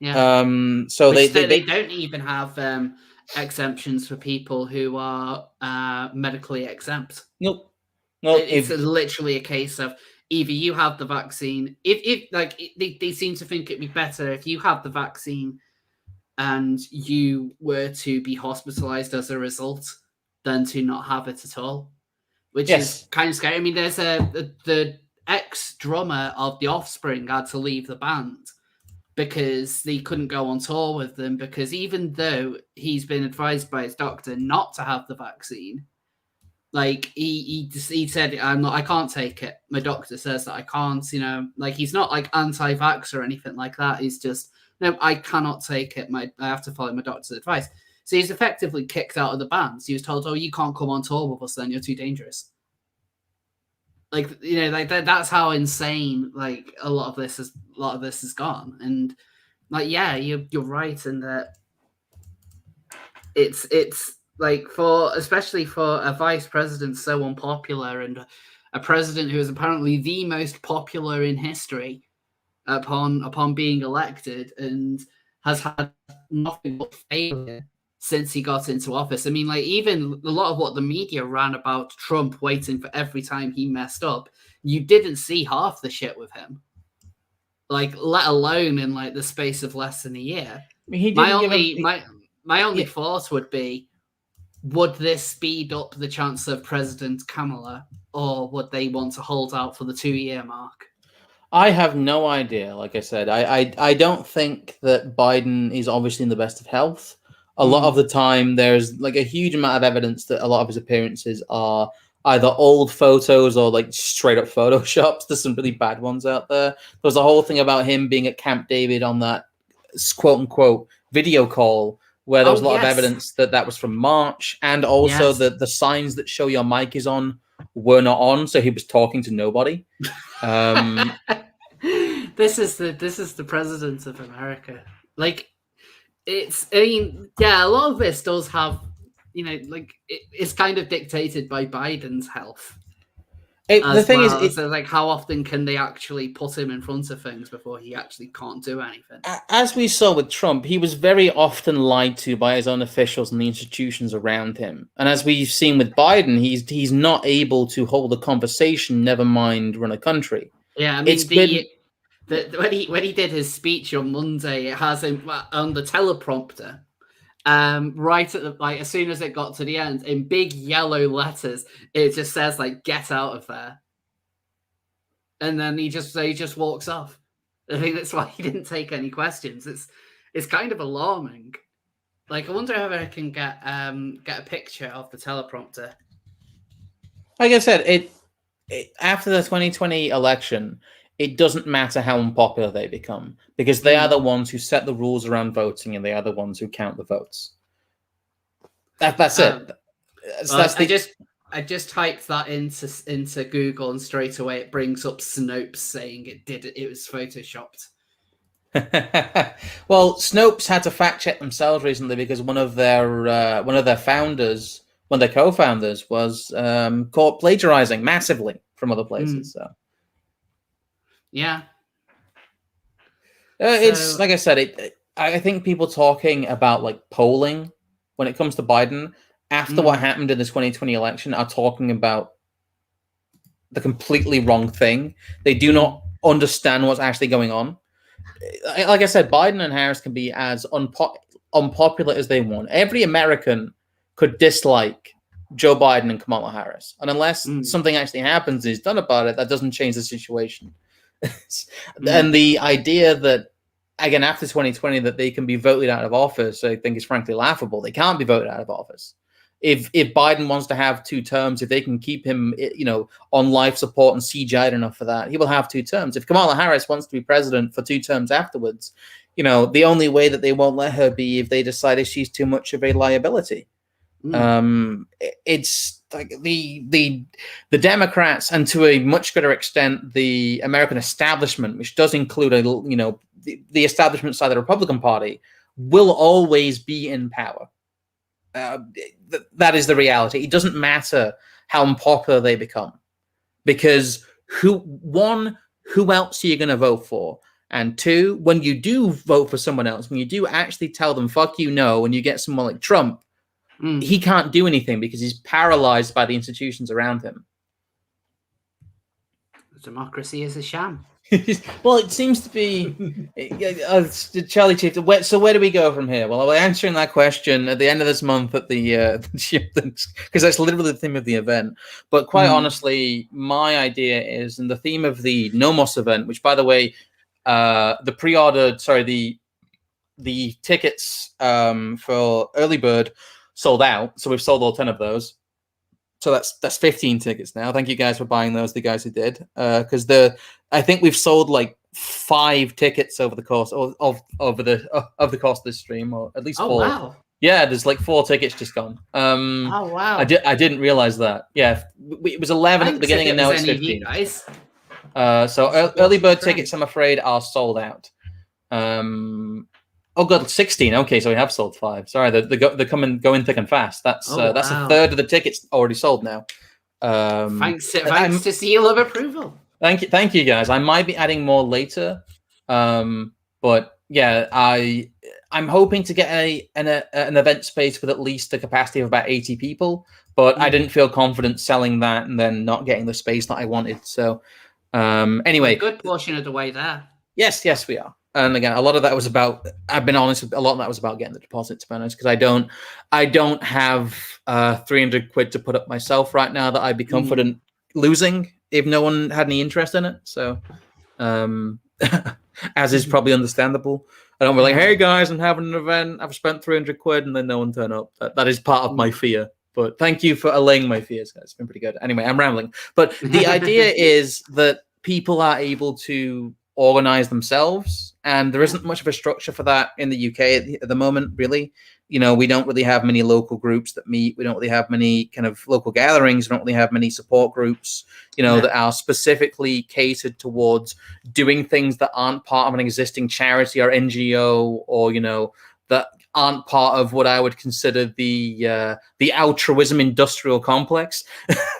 Yeah. So they don't even have exemptions for people who are medically exempt. Nope. It's literally a case of either you have the vaccine. They seem to think it'd be better if you have the vaccine and you were to be hospitalized as a result than to not have it at all, which is kind of scary. I mean, there's the ex-drummer of The Offspring had to leave the band because they couldn't go on tour with them, because even though he's been advised by his doctor not to have the vaccine, like he said, I can't take it. My doctor says that I can't, like he's not like anti-vax or anything like that. He's just, no, I cannot take it. I have to follow my doctor's advice. So he's effectively kicked out of the band. So he was told, oh, you can't come on tour with us then, you're too dangerous. Like, that's how insane like a lot of this has gone. And like, yeah, you're right in that it's like, especially for a vice president so unpopular, and a president who is apparently the most popular in history upon being elected, and has had nothing but failure since he got into office. I mean, like, even a lot of what the media ran about Trump waiting for every time he messed up, you didn't see half the shit with him. Like, let alone in like the space of less than a year. My My only thought would be, would this speed up the chance of President Kamala, or would they want to hold out for the 2-year mark? I have no idea. Like I said, I don't think that Biden is obviously in the best of health. A lot of the time, there's like a huge amount of evidence that a lot of his appearances are either old photos or like straight up photoshops. There's some really bad ones out there. There's a whole thing about him being at Camp David on that quote unquote video call where there was a lot of evidence that that was from March, and also the signs that show your mic is on were not on, so he was talking to nobody. This is the president of America. Like, I mean, yeah, a lot of this does have, like it's kind of dictated by Biden's health. The thing is, so like, how often can they actually put him in front of things before he actually can't do anything? As we saw with Trump, he was very often lied to by his own officials and the institutions around him. And as we've seen with Biden, he's not able to hold a conversation, never mind run a country. Yeah, I mean, when he did his speech on Monday, it has him on the teleprompter. Right at the as soon as it got to the end, in big yellow letters, it just says like "Get out of there," and then he just walks off. I think that's why he didn't take any questions. It's kind of alarming. Like, I wonder if I can get a picture of the teleprompter. Like I said, it after the 2020 election, it doesn't matter how unpopular they become, because they are the ones who set the rules around voting, and they are the ones who count the votes. That's it. I just typed that into Google, and straight away it brings up Snopes saying it was photoshopped. Well, Snopes had to fact check themselves recently because one of their founders, one of their co-founders, was caught plagiarizing massively from other places. So. Yeah, it's like I said. I think people talking about like polling when it comes to Biden after what happened in the 2020 election are talking about the completely wrong thing. They do not understand what's actually going on. Like I said, Biden and Harris can be as unpopular as they want. Every American could dislike Joe Biden and Kamala Harris, and unless something actually happens and is done about it, that doesn't change the situation. And the idea that, again, after 2020, that they can be voted out of office, I think is frankly laughable. They can't be voted out of office. If Biden wants to have 2 terms, if they can keep him, on life support and CGI'd enough for that, he will have 2 terms. If Kamala Harris wants to be president for 2 terms afterwards, the only way that they won't let her be if they decide she's too much of a liability. It's like the Democrats, and to a much greater extent the American establishment, which does include the establishment side of the Republican Party, will always be in power. That is the reality. It doesn't matter how unpopular they become, because who else are you going to vote for? And 2, when you do vote for someone else, when you do actually tell them "fuck you, no," and you get someone like Trump, he can't do anything because he's paralyzed by the institutions around him. Democracy is a sham. Well, it seems to be. Charlie Chief. So where do we go from here? Well, I'll be answering that question at the end of this month at the because that's literally the theme of the event. But quite honestly, my idea is, and the theme of the Nomos event, which, by the way, the tickets for early bird sold out, so we've sold all 10 of those. So that's 15 tickets now. Thank you guys for buying those, the guys who did, because I think we've sold like 5 tickets over the course of the course of this stream, or at least 4. Wow. Yeah, there's like 4 tickets just gone. Oh wow! I didn't realize that. Yeah, it was 11 at the beginning, and now it's 15. Guys. So early bird tickets, I'm afraid, are sold out. Oh god, 16. Okay, so we have sold 5. Sorry, they're coming, going thick and fast. That's a third of the tickets already sold now. Thanks to seal of approval. Thank you guys. I might be adding more later, but yeah, I'm hoping to get an event space with at least a capacity of about 80 people. But I didn't feel confident selling that and then not getting the space that I wanted. So anyway, a good portion of the way there. Yes, we are. And again, a lot of that was about, I've been honest, a lot of that was about getting the deposit, to be honest, because I don't have 300 quid to put up myself right now that I'd be confident losing if no one had any interest in it. So, as is probably understandable. I don't be like, hey guys, I'm having an event. I've spent 300 quid and then no one turn up. That is part of my fear. But thank you for allaying my fears, guys. It's been pretty good. Anyway, I'm rambling. But the idea is that people are able to organize themselves, and there isn't much of a structure for that in the UK at the moment, really. You know, we don't really have many local groups that meet. We don't really have many kind of local gatherings. We don't really have many support groups, you know, that are specifically catered towards doing things that aren't part of an existing charity or NGO, or, you know, that aren't part of what I would consider the altruism industrial complex,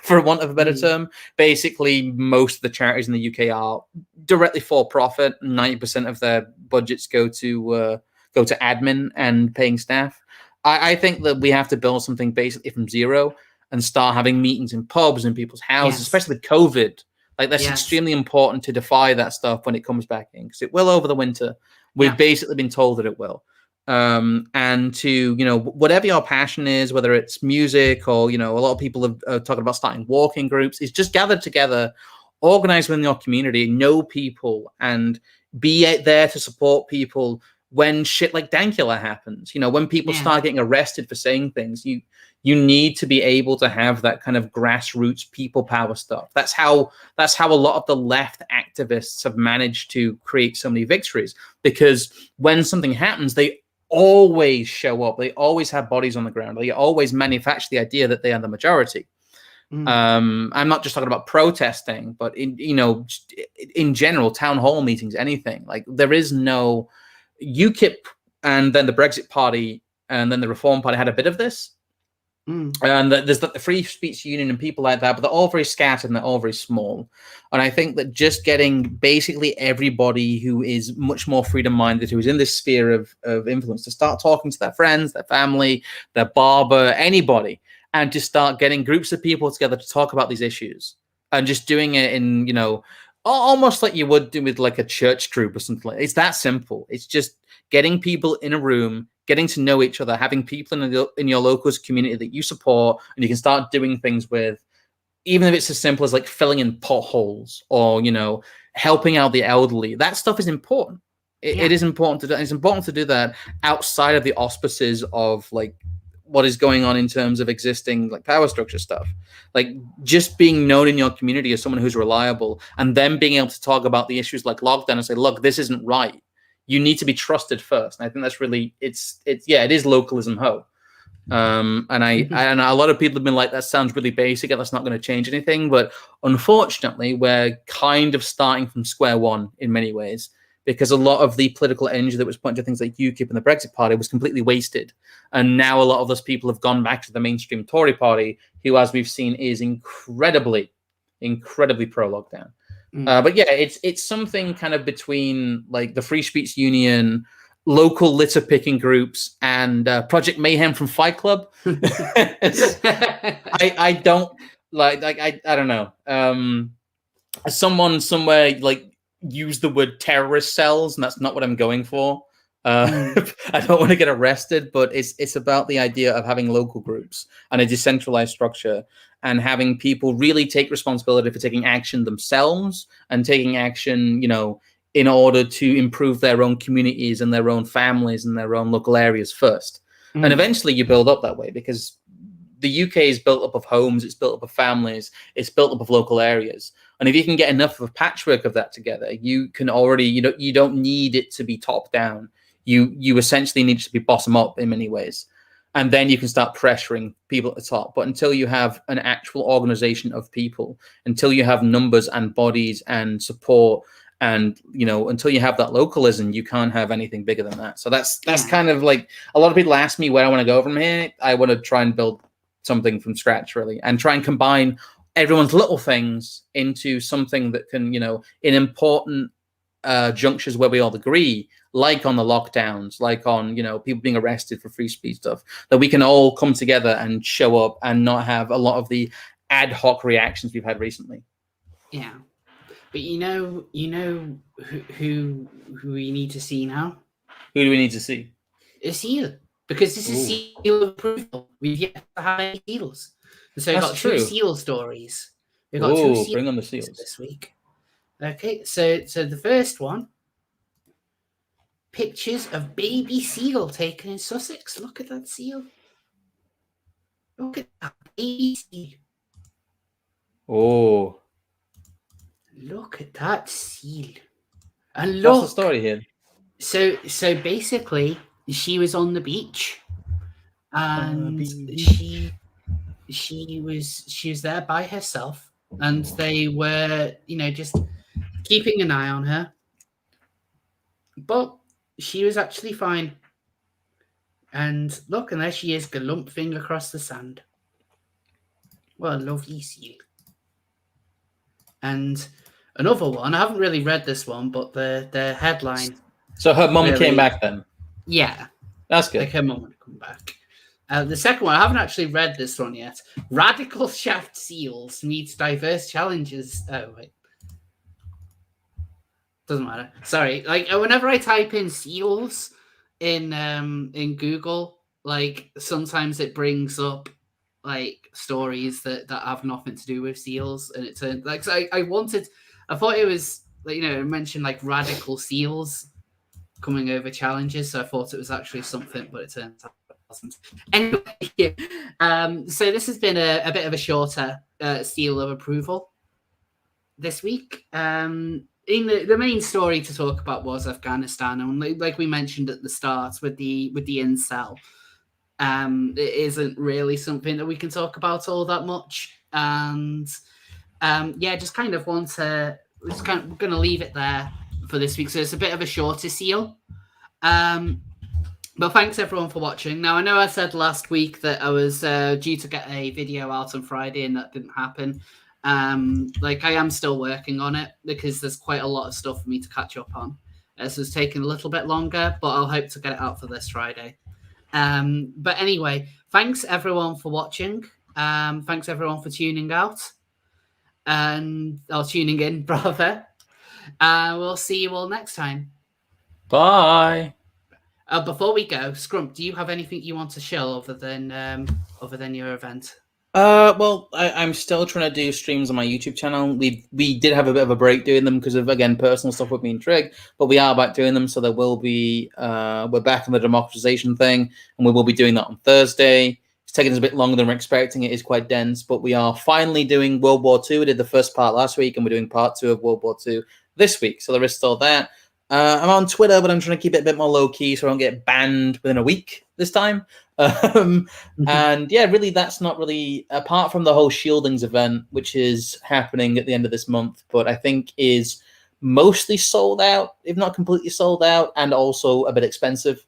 for want of a better term. Basically, most of the charities in the UK are directly for profit. 90% of their budgets go to admin and paying staff. I think that we have to build something basically from zero and start having meetings in pubs and people's houses, especially with COVID. Like, that's extremely important to defy that stuff when it comes back in, because it will over the winter. We've basically been told that it will. And to, you know, whatever your passion is, whether it's music or, you know, a lot of people are talking about starting walking groups, is just gather together, organize within your community, know people, and be there to support people when shit like Dankula happens. You know, when people start getting arrested for saying things, you need to be able to have that kind of grassroots people power stuff. That's how a lot of the left activists have managed to create so many victories, because when something happens, they always show up. They always have bodies on the ground. They always manufacture the idea that they are the majority. I'm not just talking about protesting, but in general, town hall meetings, anything. Like, there is no UKIP, and then the Brexit Party, and then the Reform Party had a bit of this. And there's the Free Speech Union and people like that, but they're all very scattered and they're all very small. And I think that just getting basically everybody who is much more freedom-minded, who is in this sphere of influence, to start talking to their friends, their family, their barber, anybody, and to start getting groups of people together to talk about these issues, and just doing it in, you know, almost like you would do with like a church group or something. It's that simple. It's just getting people in a room, getting to know each other, having people in your local community that you support and you can start doing things with, even if it's as simple as like filling in potholes or, you know, helping out the elderly. That stuff is important. It is important to do. It's important to do that outside of the auspices of like what is going on in terms of existing like power structure stuff. Like, just being known in your community as someone who's reliable, and then being able to talk about the issues like lockdown and say, look, this isn't right. You need to be trusted first. And I think that's really, it is localism ho. And a lot of people have been like, that sounds really basic and that's not going to change anything. But unfortunately, we're kind of starting from square one in many ways, because a lot of the political energy that was put into things like UKIP and the Brexit Party was completely wasted. And now a lot of those people have gone back to the mainstream Tory party, who, as we've seen, is incredibly pro-lockdown. But yeah, it's something kind of between like the Free Speech Union, local litter picking groups, and Project Mayhem from Fight Club. I don't know. Someone somewhere like used the word terrorist cells, and that's not what I'm going for. I don't want to get arrested, but it's about the idea of having local groups and a decentralized structure, and having people really take responsibility for taking action themselves and taking action, you know, in order to improve their own communities and their own families and their own local areas first. And eventually you build up that way, because the UK is built up of homes, it's built up of families, it's built up of local areas. And if you can get enough of a patchwork of that together, you can already, you don't need it to be top down. You essentially need it to be bottom up in many ways. And then you can start pressuring people at the top. But until you have an actual organization of people, until you have numbers and bodies and support, and, you know, until you have that localism, you can't have anything bigger than that. So that's kind of like, a lot of people ask me where I want to go from here. I want to try and build something from scratch, really, and try and combine everyone's little things into something that can, you know, in important junctures where we all agree, like on the lockdowns, like on, you know, people being arrested for free speech stuff, that we can all come together and show up and not have a lot of the ad hoc reactions we've had recently. Yeah. But you know who we need to see now? Who do we need to see? A seal, because this is Ooh. seal of approval. We've yet to have any seals, and so we've That's got two true. seal stories. We've got two Ooh, seal bring on the stories seals. this week. Okay, so the first one, pictures of baby seal taken in Sussex. Look at that seal. Look at that baby seal. Oh, Look at that seal. And what's the look. story here? So basically, she was on the beach, and she was there by herself, and they were just keeping an eye on her, but she was actually fine. And look, and there she is, galumphing across the sand. What a lovely seal. And another one, I haven't really read this one, but the headline. So her mum really, came back then. Yeah, That's good. like her mum would come back. The second one, I haven't actually read this one yet. Radical shaft seals meets diverse challenges. Oh wait, doesn't matter. Sorry. Like whenever I type in seals in Google, like sometimes it brings up like stories that have nothing to do with seals, and it turned like so I thought it was like it mentioned like radical seals coming over challenges, so I thought it was actually something, but it turns out it wasn't. Anyway, so this has been a bit of a shorter seal of approval this week. In the main story to talk about was Afghanistan, and like we mentioned at the start with the incel, it isn't really something that we can talk about all that much, and just kind of want to. We're just kind of going to leave it there for this week. So it's a bit of a shorter seal. But thanks everyone for watching. Now I know I said last week that I was due to get a video out on Friday, and that didn't happen. Like I am still working on it because there's quite a lot of stuff for me to catch up on. So it's taking a little bit longer, but I'll hope to get it out for this Friday. But anyway, thanks everyone for watching. Thanks everyone for tuning out and tuning in, rather. We'll see you all next time. Bye. Before we go, Scrump, do you have anything you want to show other than your event? Well, I'm still trying to do streams on my YouTube channel. We did have a bit of a break doing them because of, again, personal stuff with me and Trig, but we are back doing them, so there will be, we're back on the democratization thing, and we will be doing that on Thursday. It's taking us a bit longer than we're expecting. It is quite dense, but we are finally doing World War II. We did the first part last week, and we're doing part 2 of World War II this week, so there is still that. I'm on Twitter, but I'm trying to keep it a bit more low-key so I don't get banned within a week this time. And yeah, really, that's not really, apart from the whole Shieldings event, which is happening at the end of this month, but I think is mostly sold out, if not completely sold out, and also a bit expensive.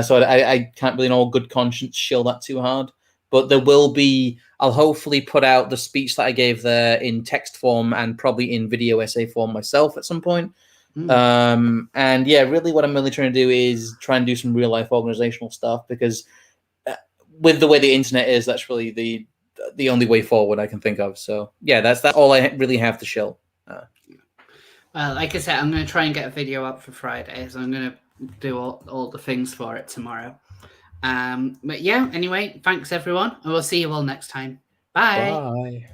So I can't really, in all good conscience, shill that too hard. But there will be, I'll hopefully put out the speech that I gave there in text form and probably in video essay form myself at some point. And yeah, really what I'm really trying to do is try and do some real life organizational stuff, because with the way the internet is, that's really the only way forward I can think of. So yeah, that's all I really have to show. Well, like I said, I'm going to try and get a video up for Friday, so I'm going to do all the things for it tomorrow. But yeah, anyway, thanks everyone, and we'll see you all next time. Bye. Bye.